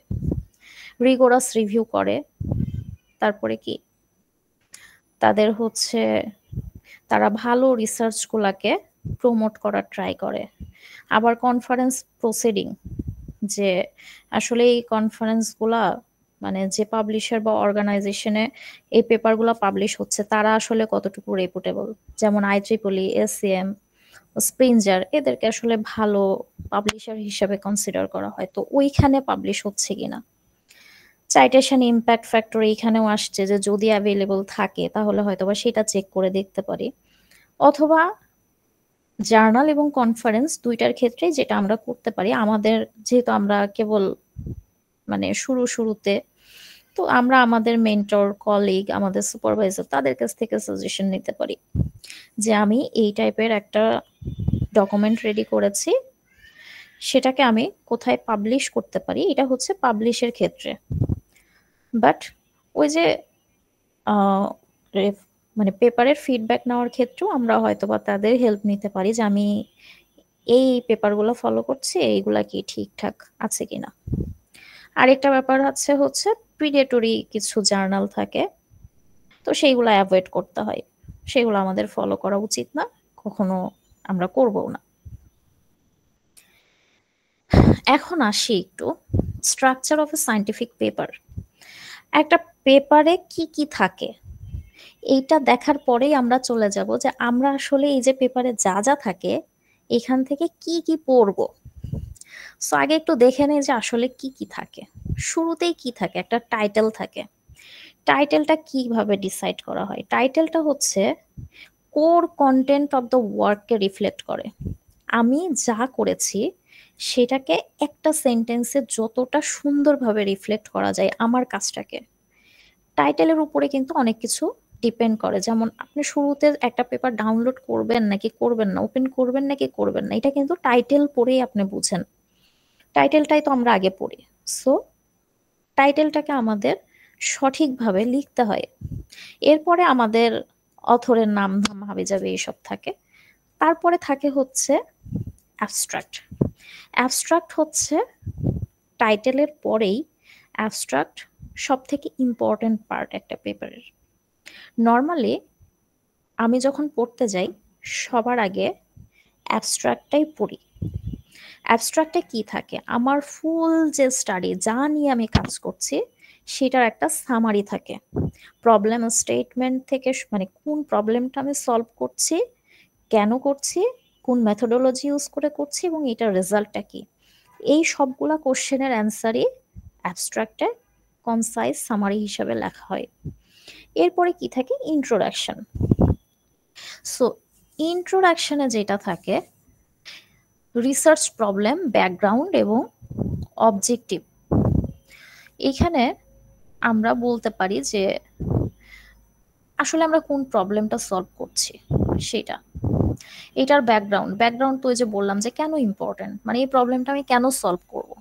রিগোরাস রিভিউ করে, তারপরে কি তাদের হচ্ছে তারা ভালো রিসার্চগুলাকে প্রমোট করার ট্রাই করে। আবার কনফারেন্স প্রসিডিং, যে আসলে এই কনফারেন্সগুলা মানে যে পাবলিশার বা অর্গানাইজেশনে এই পেপারগুলো পাবলিশ হচ্ছে তারা আসলে কতটুকু রেপুটেবল, যেমন IEEE, SCM, স্প্রিঞ্জার, এদেরকে আসলে ভালো পাবলিশার হিসেবে কনসিডার করা হয়, তো ওইখানে পাবলিশ হচ্ছে কিনা। সাইটেশন ইম্প্যাক্ট ফ্যাক্টর এইখানেও আসছে, যে যদি অ্যাভেলেবল থাকে তাহলে হয়তোবা সেটা চেক করে দেখতে পারি। অথবা জার্নাল এবং কনফারেন্স দুইটার ক্ষেত্রে যেটা আমরা করতে পারি, আমাদের যেহেতু আমরা কেবল মানে শুরুতে, তো আমরা আমাদের মেন্টর, কলিগ, আমাদের সুপারভাইজার তাদের কাছ থেকে সাজেশন নিতে পারি যে আমি এই টাইপের একটা ডকুমেন্ট রেডি করেছি, সেটাকে আমি কোথায় পাবলিশ করতে পারি। এটা হচ্ছে পাবলিশের ক্ষেত্রে। বাট ওই যে মানে পেপারের ফিডব্যাক নেওয়ার ক্ষেত্রেও আমরা হয়তোবা তাদের হেল্প নিতে পারি, যে আমি এই পেপারগুলো ফলো করছি, এইগুলা কি ঠিকঠাক আছে কিনা। আরেকটা ব্যাপার হচ্ছে প্রিডেটরি কিছু জার্নাল থাকে, তো সেইগুলো অ্যাভয়েড করতে হয়, সেগুলো আমাদের ফলো করা উচিত না, কখনো আমরা করবো না। এখন আসি একটু structure of A scientific paper. একটা পেপারে কি কি থাকে এইটা দেখার পরেই আমরা চলে যাব যে আমরা আসলে এই যে পেপারে যা যা থাকে এখান থেকে কি কি পড়বো। সো আগে একটু দেখে নেই যে আসলে কি কি থাকে। শুরুতেই কি থাকে, একটা টাইটেল থাকে। টাইটেলটা কিভাবে ডিসাইড করা হয়? টাইটেলটা হচ্ছে কোর কন্টেন্ট অফ দ্য ওয়ার্ককে রিফ্লেক্ট করে। আমি যা করেছি সেটাকে একটা সেন্টেন্সে যতটা সুন্দরভাবে রিফ্লেক্ট করা যায় আমার কাজটাকে। টাইটেলের উপরে কিন্তু অনেক কিছু ডিপেন্ড করে, যেমন আপনি শুরুতে একটা পেপার ডাউনলোড করবেন নাকি করবেন না, ওপেন করবেন নাকি করবেন না, এটা কিন্তু টাইটেল পড়েই আপনি বুঝেন। টাইটেলটাই তো আমরা আগে পড়ি। সো টাইটেলটাকে আমাদের সঠিকভাবে লিখতে হয়। এরপরে আমাদের অথরের নাম ধাম হাবি যাবে এইসব থাকে। তারপরে থাকে হচ্ছে অ্যাবস্ট্রাক্ট। অ্যাবস্ট্রাক্ট হচ্ছে টাইটেলের পরেই অ্যাবস্ট্রাক্ট সব থেকে ইম্পর্টেন্ট পার্ট একটা পেপারের। নর্মালি আমি যখন পড়তে যাই সবার আগে অ্যাবস্ট্রাক্টটাই পড়ি। অ্যাবস্ট্রাক্টে কি থাকে, আমার ফুল যে স্টাডি যা নিয়ে আমি কাজ করছি সেটার একটা সামারি থাকে। প্রবলেম স্টেটমেন্ট থেকে মানে কোন প্রবলেমটা আমি সলভ করছি, কেন করছি, কোন মেথোডোলজি ইউজ করে করছি এবং এটার রেজাল্টটা কি, এই সবগুলা কোশ্চেনের অ্যান্সারই অ্যাবস্ট্রাক্টে কনসাইজ সামারি হিসাবে লেখা হয়। এরপরে কি থাকে, ইন্ট্রোডাকশন। সো ইন্ট্রোডাকশনে যেটা থাকে রিসার্চ প্রবলেম, ব্যাকগ্রাউন্ড এবং অবজেক্টিভ। এখানে আমরা বলতে পারি যে আসলে আমরা কোন প্রবলেমটা সলভ করছি সেটা, এটার ব্যাকগ্রাউন্ড তো ওই যে বললাম যে কেন ইম্পর্টেন্ট, মানে এই প্রবলেমটা আমি কেন সলভ করব,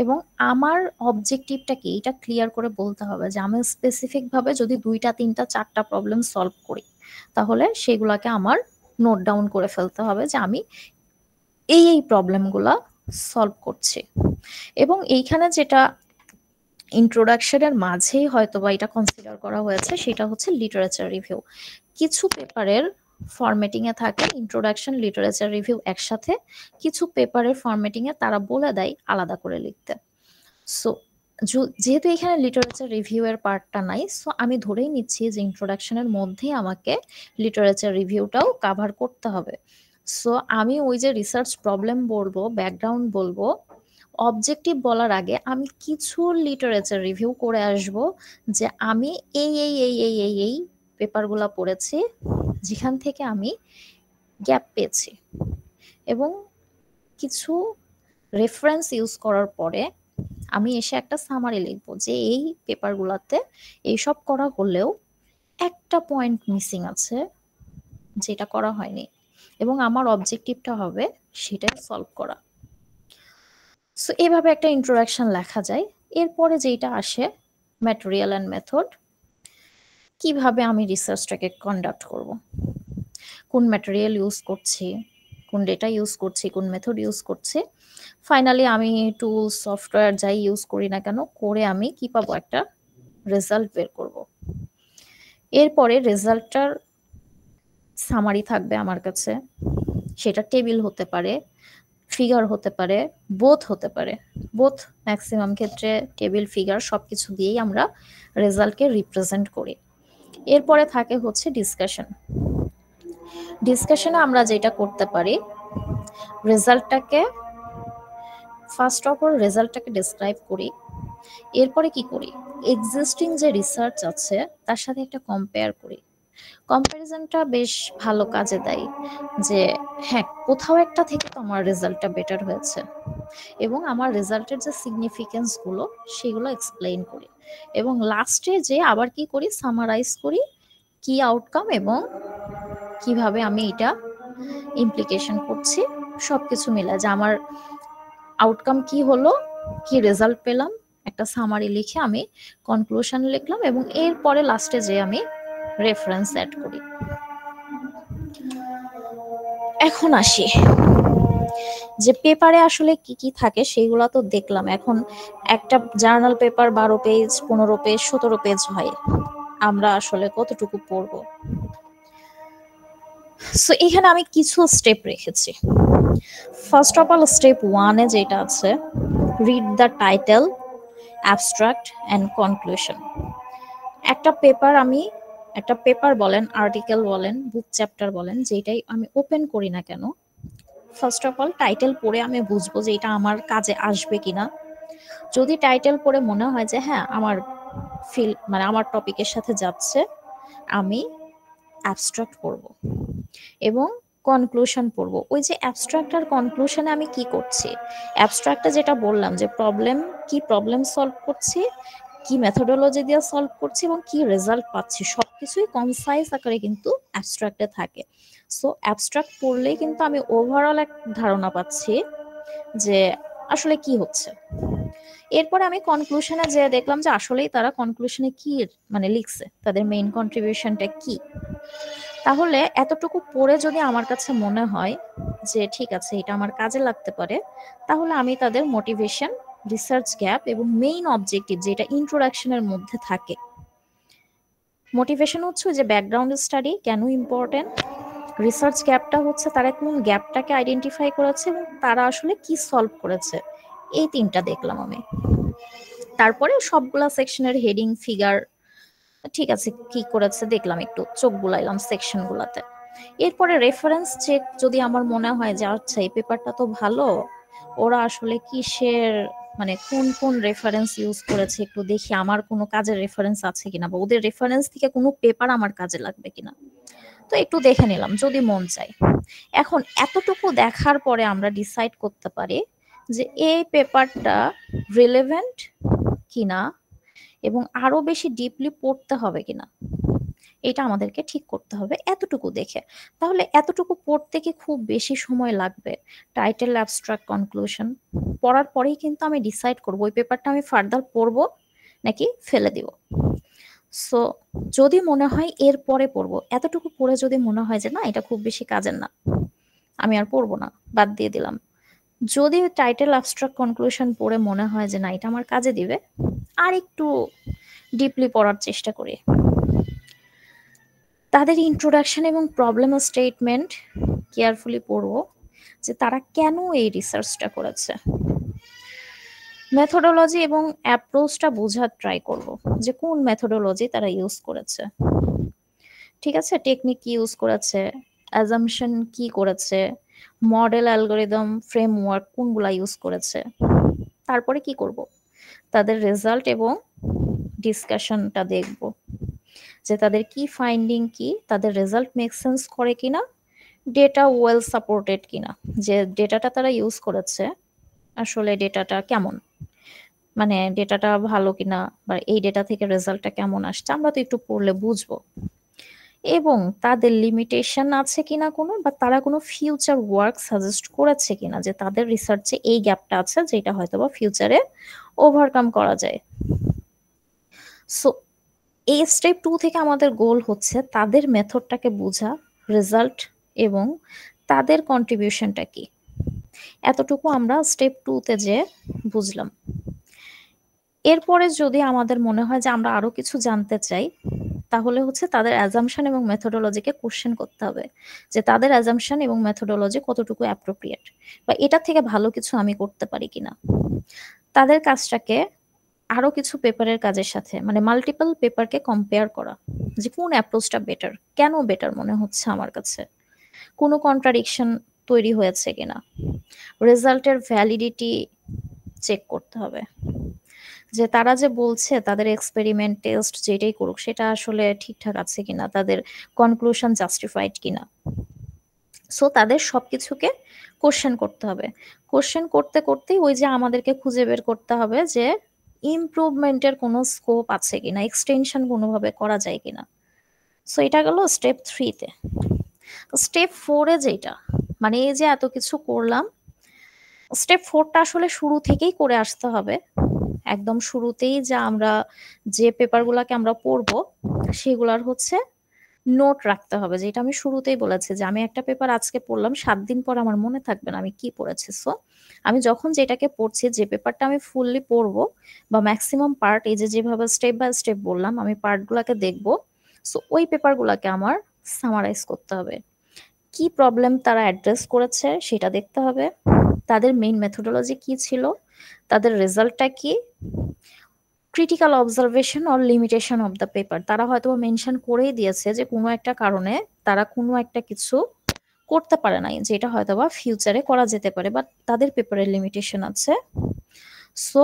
এবং আমার অবজেক্টিভটা কি এটা ক্লিয়ার করে বলতে হবে, যে আমি স্পেসিফিক ভাবে যদি 2টা 3টা 4টা প্রবলেম সলভ করি তাহলে সেগুলাকে আমার নোট ডাউন করে ফেলতে হবে যে আমি এই প্রবলেমগুলা সলভ করছি। এবং এইখানে যেটা ইন্ট্রোডাকশনের মাঝেই হয়তোবা এটা কনসিডার করা হয়েছে সেটা হচ্ছে লিটারেচার রিভিউ। কিছু পেপারের ফরম্যাটিং এ থাকে ইন্ট্রোডাকশন, লিটারেচার রিভিউ একসাথে, কিছু পেপারের ফরম্যাটিং এ তারা বলে দেয় আলাদা করে লিখতে। সো যেহেতু এখানে লিটারেচার রিভিউ এর পার্টটা নাই, সো আমি ধরেই নিচ্ছি যে ইন্ট্রোডাকশনের মধ্যেই আমাকে লিটারেচার রিভিউটাও কাভার করতে হবে। সো আমি ওই যে রিসার্চ প্রবলেম বলবো, ব্যাকগ্রাউন্ড বলবো, অবজেক্টিভ বলার আগে আমি কিছু লিটারেচার রিভিউ করে আসব, যে আমি এই পেপারগুলা পড়েছি যেখান থেকে আমি গ্যাপ পেয়েছি, এবং কিছু রেফারেন্স ইউজ করার পরে আমি এসে একটা সামারি লিখবো যে এই পেপারগুলোতে এইসব করা হলেও একটা পয়েন্ট মিসিং আছে যেটা করা হয়নি, এবং আমার অবজেক্টিভটা হবে সেটা সলভ করা। সো এইভাবে একটা ইন্ট্রোডাকশন লেখা যায়। এরপরে যেটা আসে ম্যাটেরিয়াল অ্যান্ড মেথড, কিভাবে আমি রিসার্চটাকে কন্ডাক্ট করব, কোন ম্যাটেরিয়াল ইউজ করছি, কোন ডেটা ইউজ করছি, কোন মেথড ইউজ করছি। ফাইনালি আমি টুলস, সফটওয়্যার যাই ইউজ করি না কেন করে আমি কি পাবো, একটা রেজাল্ট বের করব। এরপরে রেজাল্টটার সামারি থাকবে আমার কাছে, সেটা টেবিল হতে পারে, ফিগার হতে পারে, বোথ হতে পারে। বোথ ম্যাক্সিমাম ক্ষেত্রে টেবিল ফিগার সবকিছু দিয়েই আমরা রেজাল্টকে রিপ্রেজেন্ট করি। এরপরে থাকে হচ্ছে ডিসকাশন। ডিসকাশনে আমরা যেটা করতে পারি, রেজাল্টটাকে ফার্স্ট অফ অল রেজাল্টটাকে ডিসক্রাইব করি। এরপরে কি করি, এক্সিস্টিং যে রিসার্চ আছে তার সাথে একটা কম্পেয়ার করি। কম্প্যারিজনটা বেশ ভালো কাজে দেয়, যে হ্যাঁ কোথাও একটা থেকে তো আমার রেজাল্টটা বেটার হয়েছে, এবং আমার রেজাল্টের যে সিগনিফিকেন্স গুলো সেগুলো এক্সপ্লেইন করি, এবং লাস্টে যে আবার কি করি, সামারাইজ করি কি আউটকাম এবং কিভাবে আমি এটা ইমপ্লিকেশন করছি, সবকিছু মিলে যে আমার আউটকাম কি হলো, কি রেজাল্ট পেলাম, একটা সামারি লিখে আমি কনক্লুশন লিখলাম, এবং এরপরে লাস্টে যে আমি রেফারেন্স অ্যাড করি। এখন আসি যে পেপারে আসলে কি কি থাকে সেইগুলো তো দেখলাম। এখন একটা journal paper 12 page, 15 page, 17 page হয়, আমরা আসলে কতটুকু পড়বো? সো এখানে আমি কিছু স্টেপ রেখেছি। ফার্স্ট অফ অল স্টেপ 1-এ যেটা আছে, read the title, abstract and conclusion. একটা পেপার বলেন, আর্টিকেল বলেন, বুক চ্যাপ্টার বলেন, যেটাই আমি ওপেন করি না কেন, ফার্স্ট অফ অল টাইটেল পড়ে আমি বুঝবো যে এটা আমার কাজে আসবে কিনা। যদি টাইটেল পড়ে মনে হয় যে হ্যাঁ আমার মানে আমার টপিকের সাথে যাচ্ছে, আমি অ্যাবস্ট্রাক্ট পড়ব এবং কনক্লুশন পড়ব। ওই যে অ্যাবস্ট্রাক্ট আর কনক্লুশনে আমি কি করছি, অ্যাবস্ট্রাক্টে যেটা বললাম যে প্রবলেম সলভ করছি, কি মেথোডোলজি দিয়ে সলভ করছি এবং কি রেজাল্ট পাচ্ছি, সবকিছুই কনসাইজ আকারে কিন্তু অ্যাবস্ট্রাক্টে থাকে। সো অ্যাবস্ট্রাক্ট পড়লেই কিন্তু আমি ওভারঅল এক ধারণা পাচ্ছি যে আসলে কি হচ্ছে। এরপরে আমি কনক্লুশনে যে দেখলাম যে আসলেই তারা কনক্লুশনে কি মানে লিখছে, তাদের মেইন কন্ট্রিবিউশনটা কি। তাহলে এতটুকু পড়ে যদি আমার কাছে মনে হয় যে ঠিক আছে এটা আমার কাজে লাগতে পারে, তাহলে আমি তাদের মোটিভেশন, রিসার্চ গ্যাপ এবং মেইন অবজেক্টিভ যেটা ইন্ট্রোডাকশনের মধ্যে থাকে। মোটিভেশন হচ্ছে যে ব্যাকগ্রাউন্ড স্টাডি কেন ইম্পর্টেন্ট, রিসার্চ গ্যাপটা হচ্ছে তারা কোন গ্যাপটাকে আইডেন্টিফাই করেছে এবং তারা আসলে কি সলভ করেছে, এই তিনটা দেখলাম আমি। তারপরে সবগুলা সেকশনের হেডিং, ফিগার, ঠিক আছে কি করেছে দেখলাম, একটু চোখ বুলাইলাম সেকশন গুলাতে। এরপরে রেফারেন্স চেক, যদি আমার মনে হয় যে আচ্ছা এই পেপারটা তো ভালো, ওরা আসলে কিসের মানে কোন কোন রেফারেন্স ইউজ করেছে একটু দেখি, আমার কোনো কাজের রেফারেন্স আছে কিনা বা ওদের রেফারেন্স থেকে কোনো পেপার আমার কাজে লাগবে কিনা, তো একটু দেখে নিলাম যদি মন চায়। এখন এতটুকু দেখার পরে আমরা ডিসাইড করতে পারি যে এই পেপারটা রিলেভেন্ট কিনা এবং আরো বেশি ডিপলি পড়তে হবে কিনা, এটা আমাদেরকে ঠিক করতে হবে এতটুকু দেখে। তাহলে এতটুকু পড়তে কি খুব বেশি সময় লাগবে? টাইটেল, অ্যাবস্ট্রাক্ট, কনক্লুশন পড়ার পরেই কিন্তু আমি ডিসাইড করব ওই পেপারটা আমি ফার্দার পড়বো নাকি ফেলে দিব। সো যদি মনে হয় এর পরে পড়বো, এতটুকু পড়ে যদি মনে হয় যে না এটা খুব বেশি কাজের না, আমি আর পড়বো না, বাদ দিয়ে দিলাম। যদি টাইটেল, অ্যাবস্ট্রাক্ট, কনক্লুশন পড়ে মনে হয় যে না এটা আমার কাজে দিবে, আর একটু ডিপলি পড়ার চেষ্টা করি। তাদের ইন্ট্রোডাকশন এবং প্রবলেম স্টেটমেন্ট কেয়ারফুলি পড়ব যে তারা কেন এই রিসার্চটা করেছে। মেথোডোলজি এবং অ্যাপ্রোচটা বোঝার ট্রাই করব যে কোন মেথোডোলজি তারা ইউজ করেছে, ঠিক আছে, টেকনিক কি ইউজ করেছে, অ্যাজাম্পশন কি করেছে, মডেল, অ্যালগরিদম, ফ্রেমওয়ার্ক কোনগুলা ইউজ করেছে। তারপরে কি করব, তাদের রেজাল্ট এবং ডিসকাশনটা দেখব যে তাদের কি ফাইন্ডিং, কি তাদের রেজাল্ট মেক সেন্স করে কিনা, ডেটা ওয়েল সাপোর্টেড কিনা, যে ডেটাটা তারা ইউজ করেছে আসলে ডেটাটা কেমন, মানে ডেটাটা ভালো কিনা বা এই ডেটা থেকে রেজাল্টটা কেমন আসছে, আমরা তো একটু পড়লে বুঝবো। এবং তাদের লিমিটেশন আছে কিনা কোনো, বা তারা কোনো ফিউচার ওয়ার্ক সাজেস্ট করেছে কিনা যে তাদের রিসার্চে এই গ্যাপটা আছে যেটা হয়তো বা ফিউচারে ওভারকাম করা যায়। সো এই স্টেপ 2 থেকে আমাদের গোল হচ্ছে তাদের মেথডটাকে বোঝা, রেজাল্ট এবং তাদের কন্ট্রিবিউশনটা কি, এতটুকু আমরা স্টেপ 2-তে যে বুঝলাম। এরপরে যদি আমাদের মনে হয় যে আমরা আরো কিছু জানতে চাই, তাহলে হচ্ছে তাদের অ্যাজাম্পশন এবং মেথোডোলজিকে কোশ্চেন করতে হবে যে তাদের অ্যাজাম্পশন এবং মেথোডোলজি কতটুকু অ্যাপ্রোপ্রিয়েট, বা এটা থেকে ভালো কিছু আমি করতে পারি কিনা। তাদের কাজটাকে আরো কিছু পেপারের কাজের সাথে মানে মাল্টিপল পেপারকে কম্পেয়ার করা, যে কোন অ্যাপ্রোচটা বেটার, কেন বেটার মনে হচ্ছে আমার কাছে, কোনো কন্ট্রাডিকশন তৈরি হয়েছে কিনা, রেজাল্টের ভ্যালিডিটি চেক করতে হবে, যে তারা যে বলছে তাদের এক্সপেরিমেন্ট টেস্ট যেটাই করুক সেটা আসলে ঠিকঠাক আছে কিনা, তাদের কনক্লুশন জাস্টিফাইড কিনা। সো তাদের সবকিছুকে কোশ্চেন করতে হবে। কোশ্চেন করতে করতেই ওই যে আমাদেরকে খুঁজে বের করতে হবে যে ইমপ্রুভমেন্টের কোনো স্কোপ আছে কিনা, এক্সটেনশন কোনোভাবে করা যায় কিনা। সো এটা গেল স্টেপ 3-তে। স্টেপ 4-এ যেটা মানে এই যে এত কিছু করলাম, স্টেপ 4টা আসলে শুরু থেকেই করে আসতে হবে। একদম শুরুতেই যা আমরা যে পেপারগুলোকে আমরা পড়বো সেগুলার হচ্ছে নোট রাখতে হবে, যেটা আমি শুরুতেই বলেছি যে আমি একটা পেপার আজকে পড়লাম 7 দিন পর আমার মনে থাকবে না আমি কি পড়েছি। সো আমি যখন যেটাকে পড়ছি, যে পেপারটা আমি ফুললি পড়বো বা ম্যাক্সিমাম পার্ট, এই যে যেভাবে স্টেপ বাই স্টেপ বললাম আমি পার্টগুলোকে দেখবো। সো ওই পেপারগুলোকে আমার সামারাইজ করতে হবে, কি প্রবলেম তারা অ্যাড্রেস করেছে সেটা দেখতে হবে, তাদের মেইন মেথোডোলজি কি ছিল, তাদের রেজাল্টটা কি, critical observation or limitation of the paper. তারা হয়তো মেনশন করেই দিয়েছে যে কোনো একটা কারণে তারা কোনো একটা কিছু করতে পারে নাই, যেটা হয়তো বা ফিউচারে করা যেতে পারে, বাট তাদের পেপারের লিমিটেশন আছে। সো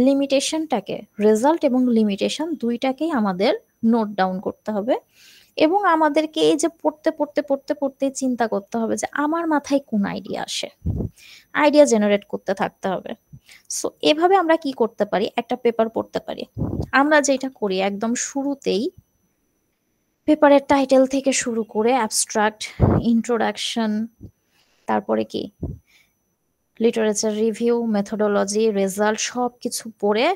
লিমিটেশনটাকে, রেজাল্ট এবং লিমিটেশন দুইটাকেই আমাদের নোট ডাউন করতে হবে, এবং আমাদেরকে এই যে পড়তে পড়তে পড়তে পড়তে চিন্তা করতে হবে যে আমার মাথায় কোন আইডিয়া আসে, আইডিয়া জেনারেট করতে থাকতে হবে। সো এভাবে আমরা কি করতে পারি, একটা পেপার পড়তে পারি। আমরা যেটা করি একদম শুরুতেই পেপারের টাইটেল থেকে শুরু করে অ্যাবস্ট্রাক্ট, ইন্ট্রোডাকশন, তারপরে কি লিটারেচার রিভিউ, মেথোডোলজি, রেজাল্ট সব কিছু পড়ে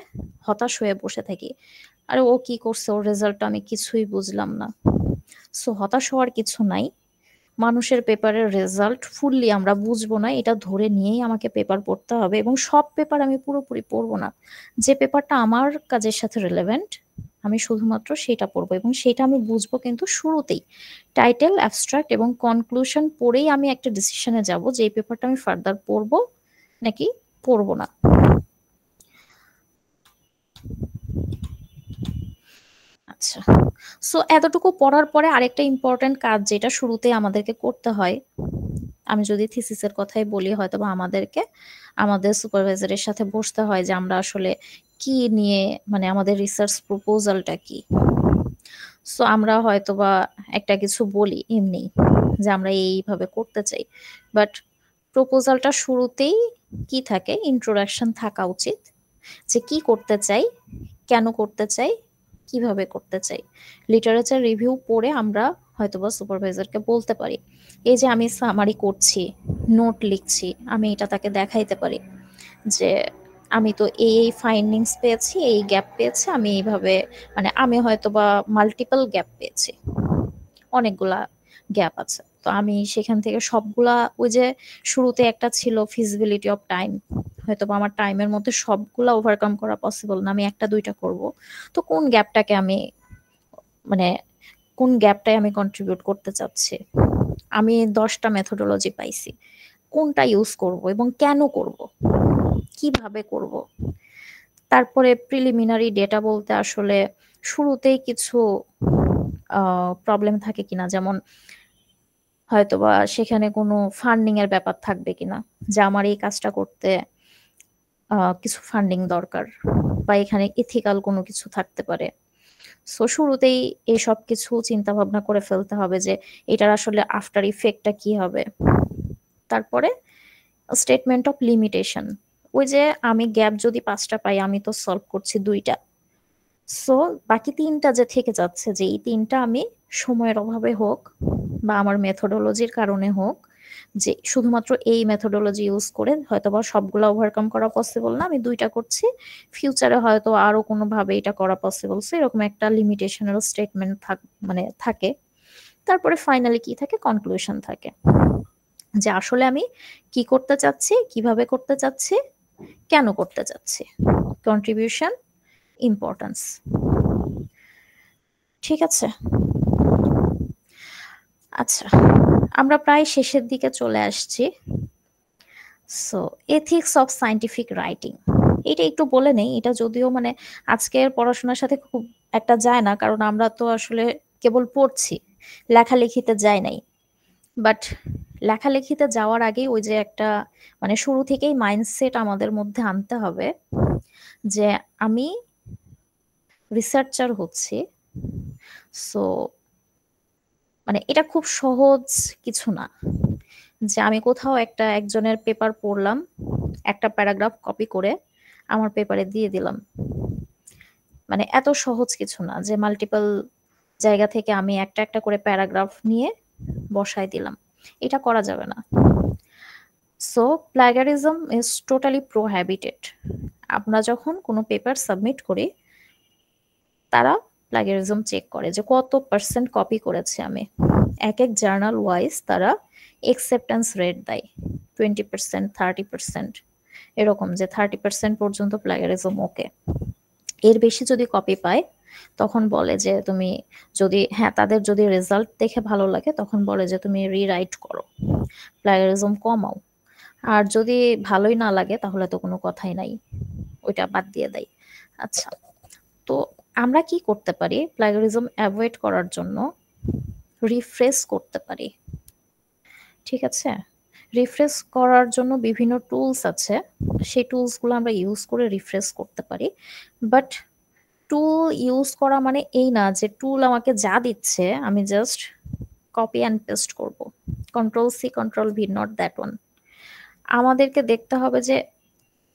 হতাশ হয়ে বসে থাকি, আরে ও কি করছে, ওর রেজাল্টটা আমি কিছুই বুঝলাম না। সো হতাশ হওয়ার কিছু নাই, মানুষের পেপারের রেজাল্ট ফুললি আমরা বুঝবো না এটা ধরে নিয়েই আমাকে পেপার পড়তে হবে, এবং সব পেপার আমি পুরোপুরি পড়বো না, যে পেপারটা আমার কাজের সাথে রিলেভেন্ট আমি শুধুমাত্র সেটা পড়বো, এবং সেটা আমি বুঝবো কিন্তু শুরুতেই টাইটেল, অ্যাবস্ট্রাক্ট এবং কনক্লুশন পড়েই আমি একটা ডিসিশনে যাব যে এই পেপারটা আমি ফার্দার পড়বো নাকি পড়বো না। আচ্ছা, সো এতটুকু পড়ার পরে আরেকটা ইম্পর্টেন্ট কাজ যেটা শুরুতে আমাদেরকে করতে হয়, আমি যদি থিসিসের কথাই বলি, হয়তো বা আমাদেরকে আমাদের সুপারভাইজারের সাথে বসতে হয় যে আমরা আসলে কি নিয়ে মানে আমাদের রিসার্চ প্রপোজালটা কি। সো আমরা হয়তো বা একটা কিছু বলি এমনি যে আমরা এইভাবে করতে চাই, বাট প্রপোজালটা শুরুতেই কি থাকে, ইন্ট্রোডাকশন থাকা উচিত, যে কি করতে চাই, কেন করতে চাই, কিভাবে করতে চাই। লিটারেচার রিভিউ পড়ে আমরা হয়তোবা সুপারভাইজারকে বলতে পারি এই যে আমি সামারি করছি, নোট লিখছি, আমি এটা তাকে দেখাইতে পারি যে আমি তো এই ফাইন্ডিংস পেয়েছি, এই গ্যাপ পেয়েছি, আমি এইভাবে মানে আমি হয়তোবা মাল্টিপল গ্যাপ পেয়েছি, অনেকগুলা গ্যাপ আছে, তো আমি সেখান থেকে সবগুলা, ওই যে শুরুতে একটা ছিল ফিজিবিলিটি অফ টাইম, হয়তো বা আমার টাইমের মধ্যে সবগুলা ওভারকাম করা পসিবল না, আমি একটা দুইটা করব, তো কোন গ্যাপটাকে আমি মানে কোন গ্যাপটাই আমি কন্ট্রিবিউট করতে চাচ্ছি, আমি 10টা মেথোডোলজি পাইছি, কোনটা ইউজ করব এবং কেন করব, কিভাবে করব। তারপরে প্রিলিমিনারি ডেটা বলতে আসলে শুরুতেই কিছু প্রবলেম থাকে কিনা, যেমন হয়তোবা সেখানে কোনো ফান্ডিং এর ব্যাপার থাকবে কিনা, যে আমার এই কাজটা করতে কিছু ফান্ডিং দরকার, বা এখানে ইথিক্যাল কোনো কিছু থাকতে পারে। সো শুরুতেই এই সব কিছু চিন্তা ভাবনা করে ফেলতে হবে যে এটার আসলে আফটার ইফেক্টটা কি হবে। তারপরে স্টেটমেন্ট অফ লিমিটেশন, ওই যে আমি গ্যাপ যদি 5টা পাই আমি তো সলভ করছি 2টা, সো বাকি 3টা যে থেকে যাচ্ছে, যে এই 3টা আমি সময়ের অভাবে হোক বা আমার মেথোডোলজির কারণে হোক, যে শুধুমাত্র এই মেথোডোলজি ইউজ করে হয়তোবা সবগুলা ওভারকাম করা পসিবল না, আমি 2টা করছি, ফিউচারে হয়তো আরো কোনোভাবে এটা করা পসিবল, সো এরকম একটা লিমিটেশনের স্টেটমেন্ট মানে থাকে। তারপরে ফাইনালি কি থাকে, কনক্লুশন থাকে, যে আসলে আমি কি করতে চাচ্ছি, কিভাবে করতে চাচ্ছি, কেন করতে চাচ্ছি, কন্ট্রিবিউশন, ইম্পর্টেন্স। ঠিক আছে? আচ্ছা, আমরা প্রায় শেষের দিকে চলে আসছি। So ethics of scientific writing, এটা একটু বলে নেই। এটা যদিও মানে আজকের পড়াশোনার সাথে খুব একটা যায় না, কারণ আমরা তো আসলে কেবল পড়ছি, লেখালেখিতে যায় নাই। বাট লেখালেখিতে যাওয়ার আগে ওই যে একটা মানে শুরু থেকেই মাইন্ডসেট আমাদের মধ্যে আনতে হবে যে আমি রিসার্চার হচ্ছি। সো মানে এটা খুব সহজ কিছু না যে আমি কোথাও একজনের পেপার পড়লাম, একটা প্যারাগ্রাফ কপি করে আমার পেপারে দিয়ে দিলাম। মানে এত সহজ কিছু না যে মাল্টিপল জায়গা থেকে আমি একটা একটা করে প্যারাগ্রাফ নিয়ে বসায় দিলাম, এটা করা যাবে না। So plagiarism is totally প্রোহ্যাবিটেড। আমরা যখন কোনো পেপার সাবমিট করি, তারা প্লাগারিজম চেক করে যে কত পার্সেন্ট কপি করেছি আমি। এক এক জার্নাল ওয়াইজ তারা একসেপ্টেন্স রেট দেয়, 20%, 30%, এরকম যে 30% পর্যন্ত প্লাগারিজম ওকে। এর বেশি যদি কপি পায় তখন বলে যে তুমি যদি তাদের যদি রেজাল্ট দেখে ভালো লাগে তখন বলে যে তুমি রিরাইট করো, প্লাগারিজম কমাও। আর যদি ভালোই না লাগে তাহলে তো কোনো কথাই নাই, ওইটা বাদ দিয়ে দেয়। আচ্ছা, তো আমরা কি করতে পারি প্লাগারিজম অ্যাভয়েড করার জন্য? রিফ্রেশ করতে পারি। ঠিক আছে, রিফ্রেশ করার জন্য বিভিন্ন টুলস আছে, সেই টুলসগুলো আমরা ইউজ করে রিফ্রেশ করতে পারি। বাট টুল ইউজ করা মানে এই না যে টুল আমাকে যা দিচ্ছে আমি জাস্ট কপি অ্যান্ড পেস্ট করব। Control-C control-V, not that one. আমাদেরকে দেখতে হবে যে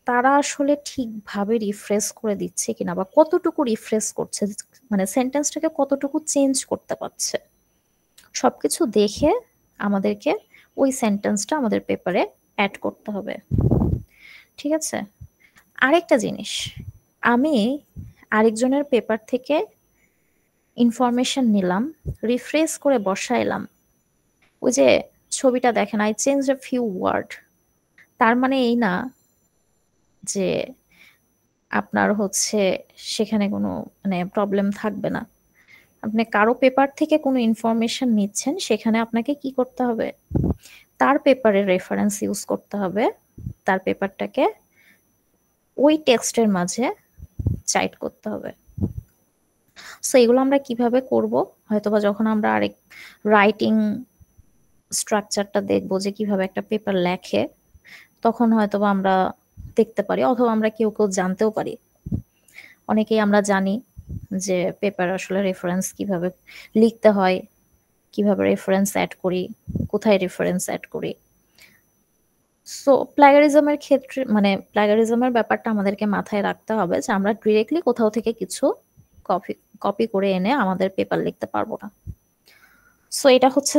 তারা আসলে ঠিকভাবে রিফ্রেশ করে দিচ্ছে কিনা, বা কতটুকু রিফ্রেশ করছে, মানে সেন্টেন্সটাকে কতটুকু চেঞ্জ করতে পারছে। সবকিছু দেখে আমাদেরকে ওই সেন্টেন্সটা আমাদের পেপারে অ্যাড করতে হবে। ঠিক আছে, আরেকটা জিনিস, আমি আরেকজনের পেপার থেকে ইনফরমেশন নিলাম, রিফ্রেশ করে বসাইলাম। ওই যে ছবিটা দেখেন, I change a few word, তার মানে এই না যে আপনার হচ্ছে সেখানে কোনো মানে প্রবলেম থাকবে না। আপনি কারো পেপার থেকে কোনো ইনফরমেশন নিচ্ছেন, সেখানে আপনাকে কি করতে হবে? তার পেপারের রেফারেন্স ইউজ করতে হবে, তার পেপারটাকে ওই টেক্সটের মাঝে চাইট করতে হবে। সো এগুলো আমরা কিভাবে করব? হয়তোবা যখন আমরা আরেক রাইটিং স্ট্রাকচারটা দেখবো যে কিভাবে একটা পেপার লেখে, তখন হয়তোবা আমরা দেখতে পারি, অথবা আমরা কেউ কেউ জানতেও পারি। অনেকেই আমরা জানি যে পেপার আসলে রেফারেন্স কিভাবে লিখতে হয়, কিভাবে রেফারেন্স অ্যাড করি, কোথায় রেফারেন্স অ্যাড করি। সো প্লাগারিজমের ক্ষেত্রে মানে প্লাগারিজমের ব্যাপারটা আমাদেরকে মাথায় রাখতে হবে যে আমরা ডিরেক্টলি কোথাও থেকে কিছু কপি করে এনে আমাদের পেপার লিখতে পারবো না। সো এটা হচ্ছে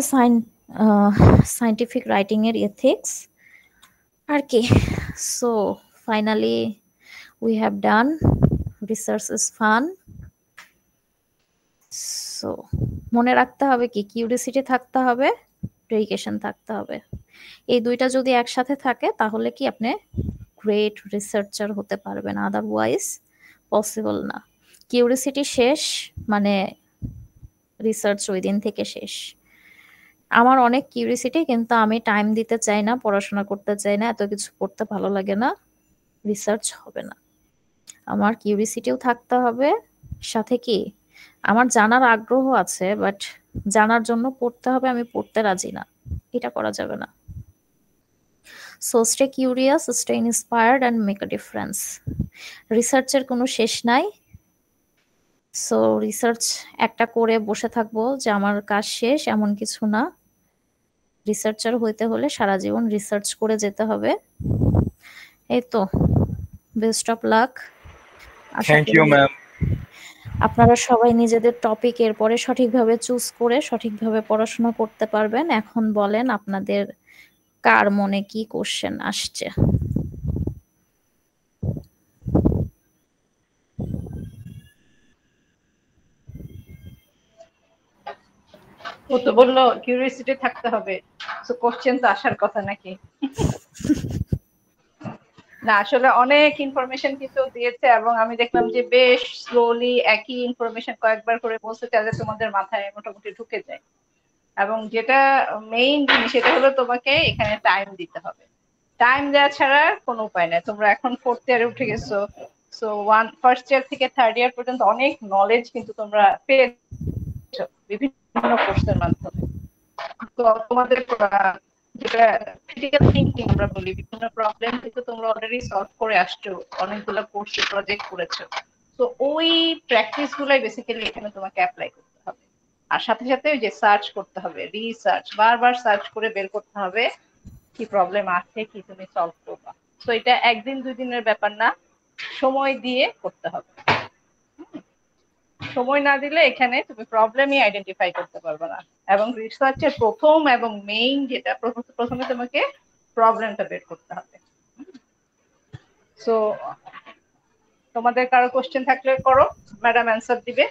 সায়েন্টিফিক রাইটিং এর এথিক্স আর কি। So finally we have done. Research is fun. So মনে রাখতে হবে কি, কিউরিওসিটি থাকতে হবে, ডেডিকেশন থাকতে হবে। এই দুইটা যদি একসাথে থাকে তাহলে কি আপনি গ্রেট রিসার্চার হতে পারবেন, আদারওয়াইজ পসিবল না। কিউরিওসিটি শেষ মানে রিসার্চ ওই দিন থেকে শেষ। আমার অনেক কিউরিওসিটি, কিন্তু আমি টাইম দিতে চাই না, পড়াশোনা করতে চাই না, এত কিছু পড়তে ভালো লাগে না, রিসার্চ হবে না। আমার কিউরিওসিটিও থাকতে হবে, সাথে কি আমার জানার আগ্রহ আছে, বাট জানার জন্য পড়তে হবে, আমি পড়তে রাজি না, এটা করা যাবে না। So stay curious, stay inspired and make a difference. রিসার্চের কোনো শেষ নাই। সো রিসার্চ একটা করে বসে থাকবো যে আমার কাজ শেষ, এমন কিছু না। রিসার্চার হইতে হলে সারা জীবন রিসার্চ করে যেতে হবে। এই তো, best of luck. Thank you ma'am. আপনারা সবাই নিজেদের টপিক এরপরে সঠিকভাবে চুজ করে সঠিকভাবে পড়াশোনা করতে পারবেন। এখন বলেন আপনাদের কার মনে কি কোশ্চেন আসছে? ও তো বললো কিউরিওসিটি থাকতে হবে, সো কোশ্চেন তো আসার কথা নাকি? না আসলে অনেক ইনফরমেশন কিন্তু দিয়েছে এবং আমি দেখলাম যে বেশ স্লোলি একই ইনফরমেশন কয়েকবার করে বলছে যাতে তোমাদের মাথায় মোটামুটি ঢুকে যায়। এবং যেটা মেইন জিনিস সেটা হলো তোমাকে এখানে টাইম দিতে হবে। টাইম দেওয়া ছাড়া কোনো উপায় নাই। তোমরা এখন 4th ইয়ারে উঠে গেছো, সো ফার্স্ট ইয়ার থেকে 3rd ইয়ার পর্যন্ত অনেক নলেজ কিন্তু তোমরা পেয়েছো বিভিন্ন কোর্সের মাধ্যমে। তো তোমাদের যেটা ক্রিটিক্যাল থিঙ্কিং আমরা বলি, বিভিন্ন প্রবলেম কিন্তু তোমরা অলরেডি সলভ করে আসছো, অনেকগুলো কোর্সে প্রজেক্ট করেছো। তো ওই প্র্যাকটিস গুলাই বেসিক্যালি এখানে তোমাকে অ্যাপ্লাই করতে হবে। আর সাথে সাথে ওই যে সার্চ করতে হবে, রিসার্চ বারবার সার্চ করে বের করতে হবে কি প্রবলেম আছে, কি তুমি সলভ করবা। তো এটা একদিন 2 দিনের ব্যাপার না, সময় দিয়ে করতে হবে। সময় না দিলে এখানে তুমি প্রবলেমই আইডেন্টিফাই করতে পারবে না। এবং রিসার্চের প্রথম এবং মেইন যেটা, প্রথমে তোমাকে প্রবলেমটা বের করতে হবে। সো তোমাদের কারো কোশ্চেন থাকলে করো, ম্যাডাম অ্যান্সার দিবে।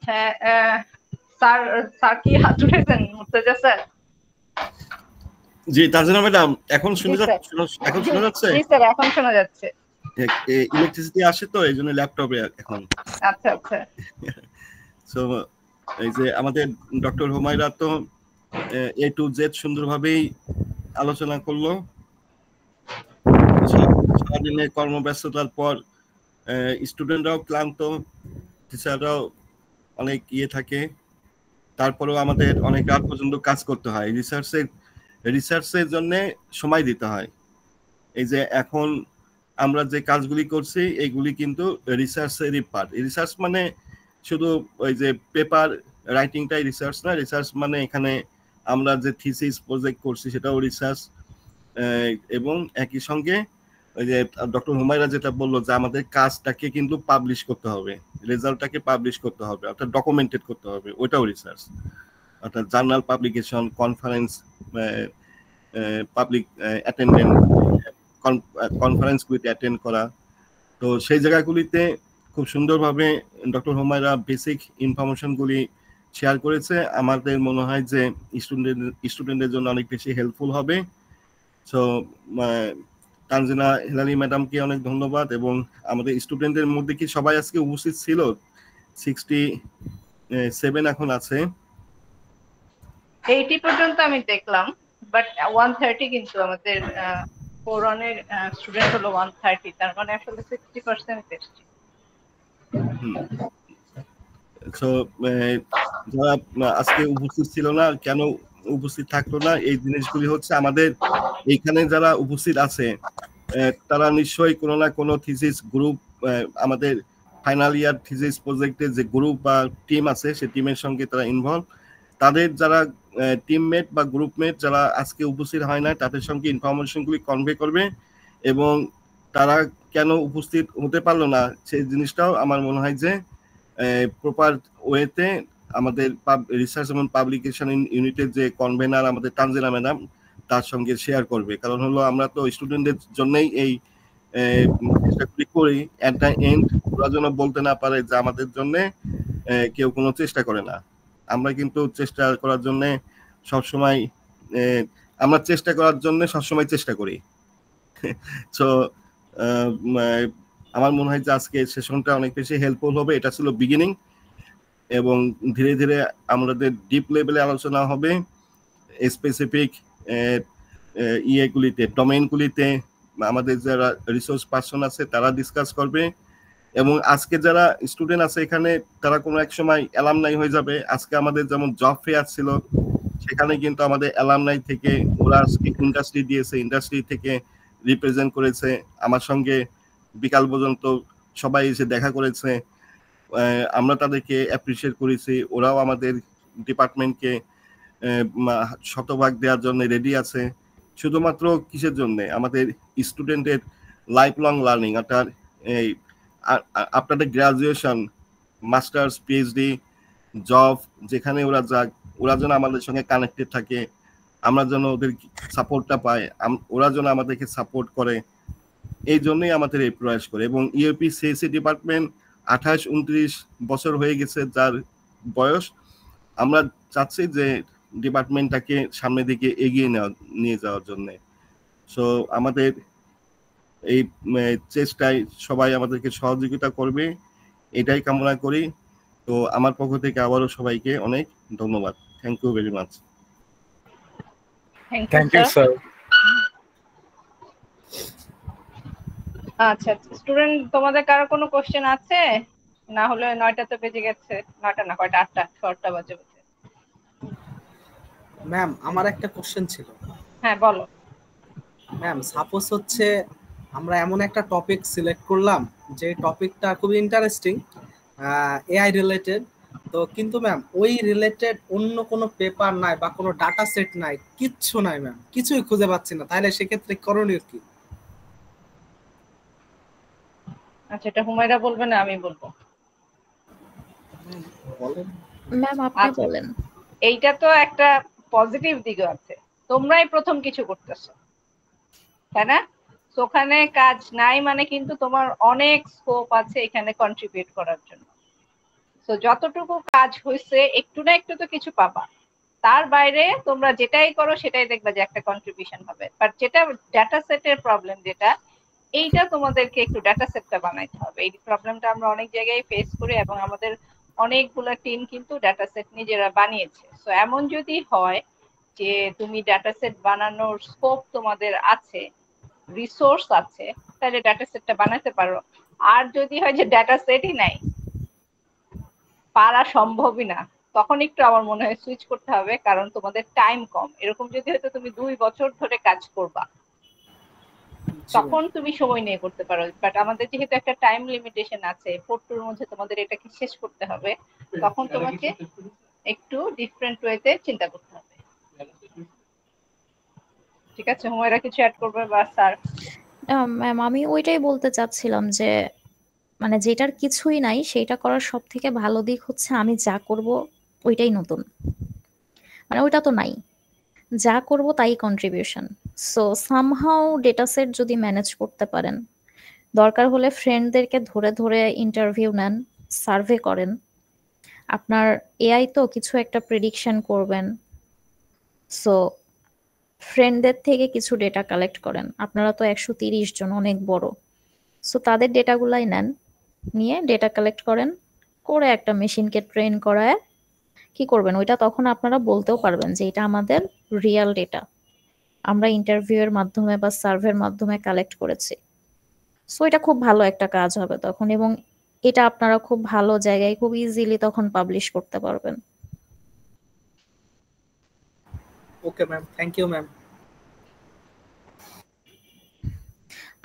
হ্যাঁ স্যার, স্যার কি হাত উঠেছেন? মুর্তজা স্যার। জি তারজানা ম্যাডাম, এখন শোনা যাচ্ছে? জি স্যার, এখন শোনা যাচ্ছে। ইলেকট্রিসিটি আসে তো এই জন্য ল্যাপটপে এখন। আচ্ছা আচ্ছা। সো এই যে আমাদের ডক্টর হুমায়রা তো A to Z সুন্দরভাবেই আলোচনা করলো। সারাদিনের কর্মব্যস্ততার পর স্টুডেন্টরাও ক্লান্ত, টিচাররাও অনেক থাকে, তারপরেও আমাদের অনেক রাত পর্যন্ত কাজ করতে হয়, রিসার্চের জন্য সময় দিতে হয়। এই যে এখন আমরা যে কাজগুলি করছি এইগুলি কিন্তু রিসার্চেরই পার্ট। রিসার্চ মানে শুধু ওই যে পেপার রাইটিংটাই রিসার্চ না, রিসার্চ মানে এখানে আমরা যে থিসিস প্রজেক্ট করছি সেটাও রিসার্চ। এবং একই সঙ্গে ওই যে ডক্টর হুমায়রা যেটা বললো যে আমাদের কাজটাকে কিন্তু পাবলিশ করতে হবে, রেজাল্টটাকে পাবলিশ করতে হবে, অর্থাৎ ডকুমেন্টেড করতে হবে, ওইটাও রিসার্চ। অর্থাৎ journal publication, conference, public attendance, কনফারেন্সগুলিতে অ্যাটেন্ড করা। তো সেই জায়গাগুলিতে খুব সুন্দরভাবে ডক্টর হুমায়রা বেসিক ইনফরমেশনগুলি শেয়ার করেছে। আমাদের মনে হয় যে স্টুডেন্টদের জন্য অনেক বেশি হেল্পফুল হবে। সো তানজিনা হেলালি ম্যাডামকে অনেক ধন্যবাদ। এবং আমাদের স্টুডেন্টদের মধ্যে কি সবাই আজকে উপস্থিত ছিল? 67 এখন আছে, 80 পর্যন্ত আমি দেখলাম, বাট 130 কিন্তু আমাদের ফোরানের স্টুডেন্ট হলো 130, তার মানে আসলে 60% এসেছে। সো যারা আজকে উপস্থিত ছিল না, কেন উপস্থিত থাকলো না, এই জিনিসগুলি হচ্ছে আমাদের এইখানে যারা উপস্থিত আছে তারা নিশ্চয়ই কোনো না কোনো থিসিস গ্রুপ, আমাদের ফাইনাল ইয়ার থিসিস প্রজেক্টের যে গ্রুপ বা টিম আছে সেই টিমের সঙ্গে তারা ইনভলভ। তাদের যারা টিমমেট বা গ্রুপমেট যারা আজকে উপস্থিত হয় না তাদের সঙ্গে ইনফরমেশনগুলি কনভে করবে। এবং তারা কেন উপস্থিত হতে পারলো না সেই জিনিসটাও আমার মনে হয় যে প্রপার ওয়েতে আমাদের রিসার্চ এবং পাবলিকেশন ইউনিটের যে কনভেনার আমাদের তানজিলা ম্যাডাম তার সঙ্গে শেয়ার করবে। কারণ হলো আমরা তো স্টুডেন্টদের জন্যই এই চেষ্টাগুলি করি, অ্যাট দ্য এন্ড ওরা যেন বলতে না পারে যে আমাদের জন্য কেউ কোনো চেষ্টা করে না। আমরা কিন্তু চেষ্টা করার জন্য সবসময় চেষ্টা করি। সো আমার মনে হয় যে আজকে সেশনটা অনেক বেশি হেল্পফুল হবে। এটা ছিল বিগিনিং, এবং ধীরে ধীরে আমাদের ডিপ লেভেলে আলোচনা হবে স্পেসিফিক ইয়েগুলিতে, ডোমেইনগুলিতে। আমাদের যারা রিসোর্স পার্সন আছে তারা ডিসকাস করবে, এবং আজকে যারা স্টুডেন্ট আছে এখানে তারা কোনো এক সময় অ্যালামনাই হয়ে যাবে। আজকে আমাদের যেমন জব ফেয়ার ছিল, সেখানে কিন্তু আমাদের অ্যালামনাই থেকে ওরা ইন্ডাস্ট্রি দিয়েছে, ইন্ডাস্ট্রি থেকে রিপ্রেজেন্ট করেছে, আমার সঙ্গে বিকাল পর্যন্ত সবাই এসে দেখা করেছে। আমরা তাদেরকে অ্যাপ্রিসিয়েট করেছি, ওরাও আমাদের ডিপার্টমেন্টকে শতভাগ দেওয়ার জন্য রেডি আছে। শুধুমাত্র কিসের জন্য? আমাদের স্টুডেন্টের লাইফ লং লার্নিং, অর্থাৎ এই আপনাদের গ্রাজুয়েশন, মাস্টার্স, পিএইচডি, জব যেখানে ওরা যাক, ওরা যেন আমাদের সঙ্গে কানেক্টেড থাকে, আমরা যেন ওদের সাপোর্টটা পাই, ওরা যেন আমাদেরকে সাপোর্ট করে, এই জন্যই আমাদের এই প্রয়াস করে। এবং ইউপি সিএসসি ডিপার্টমেন্ট 28-29 বছর হয়ে গেছে যার বয়স। আমরা চাচ্ছি যে ডিপার্টমেন্টটাকে সামনের দিকে এগিয়ে নিয়ে যাওয়ার জন্য। সো আমাদের এই চেষ্টায় সবাই আমাদেরকে সহযোগিতা করবে, এটাই কামনা করি। তো আমার পক্ষ থেকে আবারও সবাইকে অনেক ধন্যবাদ। Thank you very much. Thank you, sir. আচ্ছা, স্টুডেন্ট তোমাদের কারো কোনো কোশ্চেন আছে? না হলে 9টা তো বেজে গেছে। 9টা না, কয়টা? 8টা, 6টা বাজে। ম্যাম আমার একটা কোশ্চেন ছিল। হ্যাঁ বলো। ম্যাম সাপোজ হচ্ছে আমরা এমন একটা টপিক সিলেক্ট করলাম যে টপিকটা খুবই ইন্টারেস্টিং, এআই রিলেটেড, তো কিন্তু ম্যাম ওই রিলেটেড অন্য কোনো পেপার নাই বা কোনো ডাটা সেট নাই, কিচ্ছু নাই ম্যাম, কিছুই খুঁজে পাচ্ছি না, তাহলে সেক্ষেত্রে করণীয় কি? আচ্ছা, এটা হুমায়রা বলবে না আমি বলবো? বলেন ম্যাম আপনি আচ্ছা, বলেন। এইটা তো একটা পজিটিভ দিকও আছে। তোমরাই প্রথম কিছু করতেছো, তাই না? ওখানে কাজ নাই মানে কিন্তু তোমার অনেক স্কোপ আছে এখানে কন্ট্রিবিউট করার জন্য। তো যতটুকু কাজ হয়েছে একটু না একটু তো কিছু পাবা। তার বাইরে তোমরা যেটাই করো সেটাই দেখবা যে একটা কন্ট্রিবিউশন হবে। বাট যেটা ডাটা সেটের প্রবলেম, যেটা এইটা তোমাদেরকে একটু ডাটা সেটটা বানাইতে হবে। এই প্রবলেমটা আমরা অনেক জায়গায় ফেস করি এবং আমাদের অনেকগুলো টিম কিন্তু ডাটা সেট নিজেরা বানিয়েছে। সো এমন যদি হয় যে তুমি ডাটা সেট বানানোর স্কোপ তোমাদের আছে, রিসোর্স আছে, তাহলে ডাটা সেটটা বানাতে পারো। আর যদি হয় যে ডাটা সেটই নাই, পারা সম্ভবই না, তখন একটু আমার মনে হয় সুইচ করতে হবে, কারণ তোমাদের টাইম কম। এরকম যদি হয়তো তুমি 2 বছর ধরে কাজ করবা, তখন তুমি সময় নিয়ে করতে পারো। বাট আমাদের যেহেতু একটা টাইম লিমিটেশন আছে, 4-2 এর মধ্যে তোমাদের এটাকে শেষ করতে হবে, তখন তোমাকে একটু ডিফারেন্ট ওয়েতে চিন্তা করতে হবে। ঠিক আছে, হুমায়রা কিছু অ্যাড করবে বা স্যার? ম্যাম আমি ওইটাই বলতে চাচ্ছিলাম যে মানে যেটার কিছুই নাই সেটা করার সব থেকে ভালো দিক হচ্ছে আমি যা করব ওইটাই নতুন, মানে ওইটা তো নাই, যা করব তাই contribution. So somehow data set যদি ম্যানেজ করতে পারেন, দরকার হলে ফ্রেন্ডদেরকে ধরে ধরে ইন্টারভিউ নেন, সার্ভে করেন। আপনার এআই তো কিছু একটা প্রেডিকশন করবেন, সো ফ্রেন্ডদের থেকে কিছু ডেটা কালেক্ট করেন। আপনারা তো 130 জন, অনেক বড়। সো তাদের ডেটাগুলাই নেন, নিয়ে ডেটা কালেক্ট করেন, করে একটা মেশিনকে ট্রেন করায় কি করবেন, ওইটা তখন আপনারা বলতেও পারবেন যে এটা আমাদের রিয়েল ডেটা, আমরা ইন্টারভিউ এর মাধ্যমে বা সার্ভের মাধ্যমে কালেক্ট করেছি। সো এটা খুব ভালো একটা কাজ হবে তখন, এবং এটা আপনারা খুব ভালো জায়গায় খুব ইজিলি তখন পাবলিশ করতে পারবেন। Okay ma'am, thank you ma'am.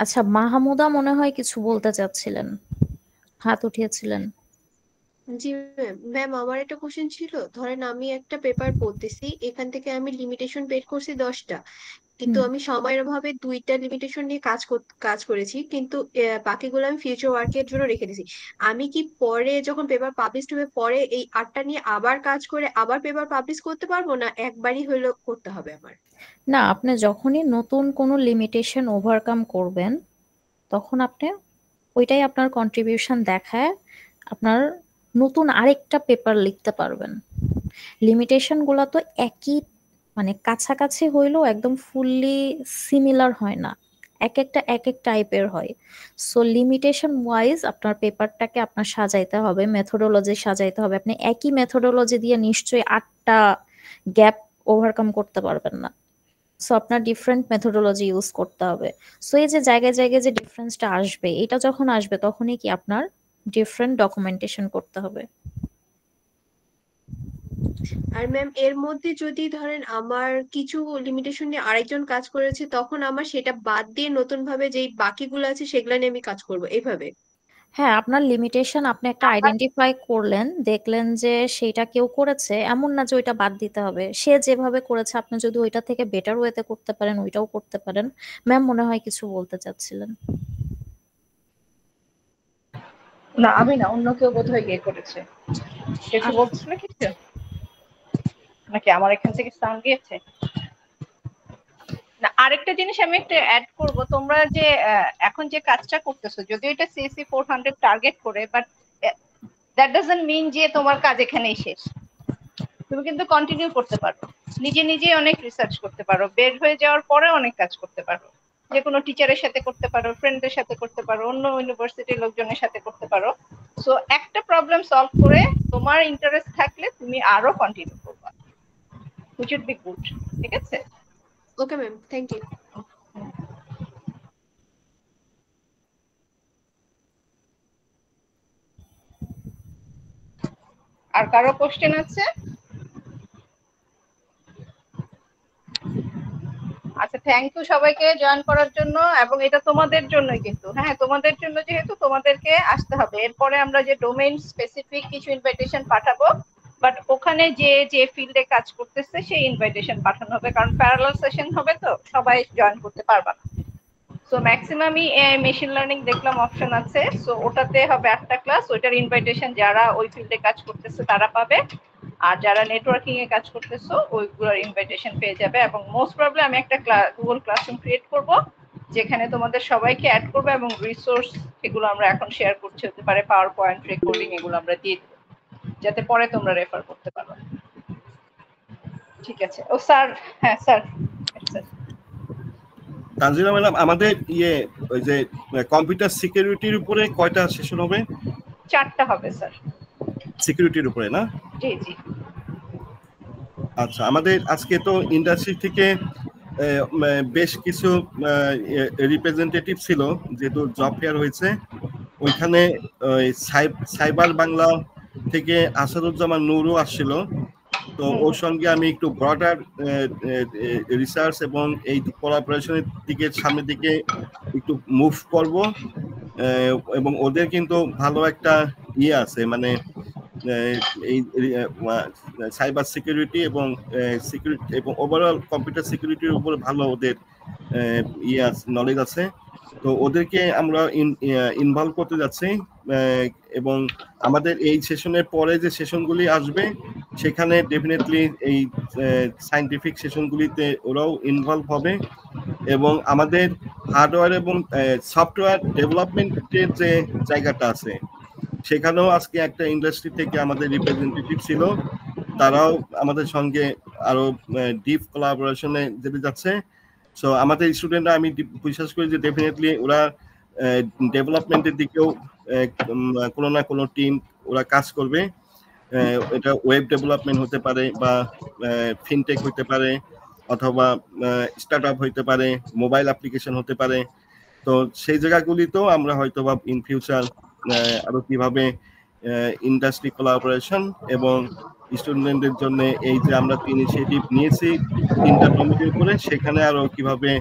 আচ্ছা, মাহমুদা মনে হয় কিছু বলতে চাচ্ছিলেন, হাত উঠিয়েছিলেন। জি ম্যাম। ম্যাম আমার একটা কোশ্চেন ছিল, ধরেন আমি একটা পেপার পড়তেছি, এখান থেকে আমি লিমিটেশন বের করছি 10টা, কিন্তু হুম। আমি সময়ের অভাবে 2টা লিমিটেশন নিয়ে কাজ করেছি, কিন্তু বাকিগুলো আমি ফিউচার ওয়ার্কের জন্য রেখে দিয়েছি। আমি কি পরে যখন পেপার পাবলিশ হবে পরে এই 8টা নিয়ে আবার কাজ করে আবার পেপার পাবলিশ করতে পারবো, না একবারই হলো করতে হবে আমার? না, আপনি যখনই নতুন কোনো লিমিটেশন ওভারকাম করবেন তখন আপনি ওইটাই আপনার কন্ট্রিবিউশন দেখায় আপনার নতুন আরেকটা পেপার লিখতে পারবেন। লিমিটেশন গুলা তো একই, মানে কাছাকাছি হইলেও একদম ফুললি সিমিলার হয় না, এক একটা এক এক টাইপের হয়। সো লিমিটেশন ওয়াইজ আপনার পেপারটাকে আপনার সাজাইতে হবে, মেথোডোলজি সাজাইতে হবে। আপনি একই মেথোডোলজি দিয়ে নিশ্চয়ই 8টা গ্যাপ ওভারকাম করতে পারবেন না। সো আপনার ডিফারেন্ট মেথোডোলজি ইউজ করতে হবে। সো এই যে জায়গায় জায়গায় যে ডিফারেন্সটা আসবে, এটা যখন আসবে তখনই কি আপনার ডিফারেন্ট ডকুমেন্টেশন করতে হবে। আর ম্যাম এর মধ্যে যদি ধরেন আমার কিছু লিমিটেশন নিয়ে আরেকজন কাজ করেছে, তখন আমার সেটা বাদ দিয়ে নতুন ভাবে যেই বাকিগুলো আছে সেগুলো নিয়ে আমি কাজ করব এইভাবে? হ্যাঁ, আপনার লিমিটেশন আপনি একটা আইডেন্টিফাই করলেন, দেখলেন যে সেটা কেউ করেছে, এমন না যে ওইটা বাদ দিতে হবে। সে যেভাবে করেছে আপনি যদি ওইটা থেকে বেটার ওয়েতে করতে পারেন ওইটাও করতে পারেন। ম্যাম মনে হয় কিছু বলতে চাচ্ছিলেন। না আমি না, অন্য কেউ বোধহয় ইয়ে করেছে। কিছু বলছিল কিছু, নাকি আমার এখান থেকে সাউন্ড গিয়েছে? না, আরেকটা জিনিস আমি একটু অ্যাড করব। তোমরা যে এখন যে কাজটা করতেছো, যদিও এটা সিএসসি 400 টার্গেট করে, বাট দ্যাট ডাজন্ট মিন যে তোমার কাজ এখানেই শেষ। তুমি কিন্তু কন্টিনিউ করতে পারো, নিজে নিজে অনেক রিসার্চ করতে পারো, বের হয়ে যাওয়ার পরে অনেক কাজ করতে পারো, যে কোনো টিচারের সাথে করতে পারো, ফ্রেন্ডদের সাথে করতে পারো, অন্য ইউনিভার্সিটির লোকজনের সাথে করতে পারো। সো একটা প্রবলেম সলভ করে তোমার ইন্টারেস্ট থাকলে তুমি আরো কন্টিনিউ করবা, which would be good. ঠিক আছে? Okay ma'am, thank you. আর কারো কোশ্চেন আছে? আচ্ছা, থ্যাংক ইউ সবাইকে জয়েন করার জন্য। এবং এটা তোমাদের জন্যই কিন্তু, হ্যাঁ তোমাদের জন্য, যেহেতু তোমাদেরকে আসতে হবে। এরপরে আমরা যে ডোমেইন স্পেসিফিক কিছু ইনভাইটেশন পাঠাবো, বাট ওখানে যে যে ফিল্ডে কাজ করতেছে সেই ইনভাইটেশন পাঠানো হবে, কারণ প্যারালাল সেশন হবে তো সবাই জয়েন করতে পারবা না। সো ম্যাক্সিমামই মেশিন লার্নিং দেখলাম অপশন আছে, সো ওটাতে হবে 8টা ক্লাস। ওইটার ইনভাইটেশন যারা ওই ফিল্ডে কাজ করতেছে তারা পাবে, আর যারা নেটওয়ার্কিং এ কাজ করতেছো ওইগুলোর ইনভাইটেশন পেয়ে যাবে। এবং মোস্ট প্রবলি আমি একটা গুগল ক্লাসরুম ক্রিয়েট করব, যেখানে তোমাদের সবাইকে অ্যাড করবো, এবং রিসোর্স এগুলো আমরা এখন শেয়ার করছি, হতে পারে পাওয়ার পয়েন্ট, রেকর্ডিং, এগুলো আমরা দিয়ে দেবো, যাতে পরে তোমরা রেফার করতে পারো। ঠিক আছে? ও স্যার, হ্যাঁ স্যার। তানজিলা ম্যাডাম, আমাদের ওই যে কম্পিউটার সিকিউরিটির উপরে কয়টা সেশন হবে? 4টা হবে স্যার। সিকিউরিটির উপরে না? জি জি। আচ্ছা, আমাদের আজকে তো ইন্ডাস্ট্রি থেকে বেশ কিছু রিপ্রেজেন্টেটিভ ছিল, যেহেতু জব ফেয়ার হয়েছে। ওইখানে সাইবার বাংলা থেকে আসাদুজ্জামান নূরও আসছিল। তো ওর সঙ্গে আমি একটু ব্রডার রিসার্চ এবং এই কোলাবোরেশনের দিকে সামনের দিকে একটু মুভ করব। এবং ওদের কিন্তু ভালো একটা আছে, মানে এই সাইবার সিকিউরিটি এবং সিকিউরিটি এবং ওভারঅল কম্পিউটার সিকিউরিটির উপর ভালো ওদের নলেজ আছে। তো ওদেরকে আমরা ইনভলভ করতে যাচ্ছি, এবং আমাদের এই সেশনের পরে যে সেশনগুলি আসবে সেখানে ডেফিনেটলি এই সায়েন্টিফিক সেশনগুলিতে ওরাও ইনভলভ হবে। এবং আমাদের হার্ডওয়্যার এবং সফটওয়্যার ডেভেলপমেন্টের যে জায়গাটা আছে সেখানেও আজকে একটা ইন্ডাস্ট্রি থেকে আমাদের রিপ্রেজেন্টেটিভ ছিল, তারাও আমাদের সঙ্গে আরো ডিপ কোলাবোরেশনে যেতে যাচ্ছে। সো আমাদের স্টুডেন্টরা, আমি বিশ্বাস করি যে ডেফিনেটলি ওরা ডেভেলপমেন্টের দিকেও কোনো না কোনো টিম ওরা কাজ করবে। এটা ওয়েব ডেভেলপমেন্ট হতে পারে, বা ফিনটেক হতে পারে, অথবা স্টার্টআপ হতে পারে, মোবাইল অ্যাপ্লিকেশন হতে পারে। তো সেই জায়গাগুলিতেও আমরা হয়তো বা ইন ফিউচার আরো কিভাবে ইন্ডাস্ট্রি কোলাবোরেশন এবং স্টুডেন্টদের জন্য এই যে আমরা ইনিশিয়েটিভ নিয়েছি 3টা ডোমেনের উপরে, সেখানে আরো কিভাবে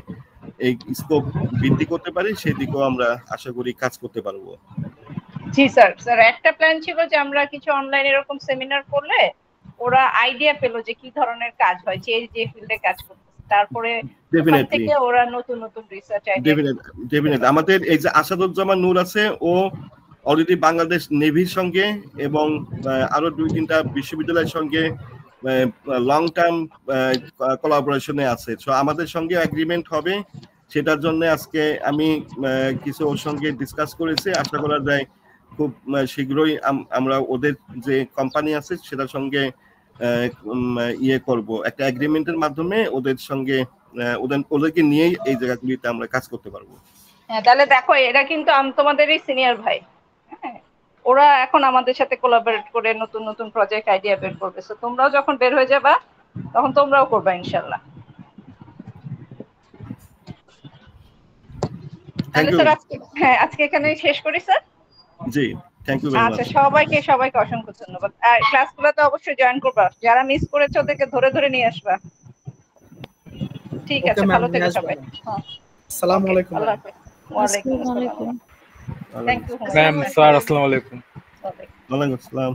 এই স্কোপ বৃদ্ধি করতে পারি সেদিকেও আমরা আশা করি কাজ করতে পারবো। জি স্যার। স্যার একটা প্ল্যান ছিল যে আমরা কিছু অনলাইন এরকম সেমিনার করলে ওরা আইডিয়া পেলো যে কি ধরনের কাজ হয়, যে যে ফিল্ডে কাজ করতেছে, তারপরে ওখান থেকে ওরা নতুন নতুন রিসার্চ আইডিয়া। ডেফিনেটলি আমাদের এই যে আসাদুজ্জামান নূর আছে, ও অলরেডি বাংলাদেশ নেভির সঙ্গে এবং আরো 2-3টা বিশ্ববিদ্যালয়ের সঙ্গে লং টার্ম কোলাবোরেশনে আছে। সো আমাদের সঙ্গে এগ্রিমেন্ট হবে, সেটার জন্য আজকে আমি কিছু ওর সঙ্গে ডিসকাস করেছি। আশা করা যায় খুব শীঘ্রই আমরা ওদের যে কোম্পানি আছে সেটার সঙ্গে করব, একটা এগ্রিমেন্টের মাধ্যমে ওদের সঙ্গে ওদেরকে নিয়েই এই জায়গাগুলিতে আমরা কাজ করতে পারবো। হ্যাঁ, তাহলে দেখো এরা কিন্তু তোমাদেরই সিনিয়র ভাই। হ্যাঁ, ওরা এখন আমাদের সাথে কোলাবোরেট করে নতুন নতুন প্রজেক্ট আইডিয়া বের করবে। সো তোমরাও যখন বের হয়ে যাবা তখন তোমরাও করবা ইনশাআল্লাহ। Thank you. হ্যাঁ, আজকে এখানে শেষ করি স্যার। জি, থ্যাংক ইউ ভেরি মাচ। আচ্ছা, সবাইকে অসংখ্য ধন্যবাদ। আর ক্লাসগুলোতে অবশ্যই জয়েন করবা, যারা মিস করেছো ওদেরকে ধরে ধরে নিয়ে আসবা। ঠিক আছে, ভালো থেকো সবাই। আসসালামু আলাইকুম। আল্লাহ হাফেজ। ওয়া আলাইকুম আসসালাম। Thank you ma'am. স্যার, আসসালামু আলাইকুম। ওয়ালাইকুম আসসালাম।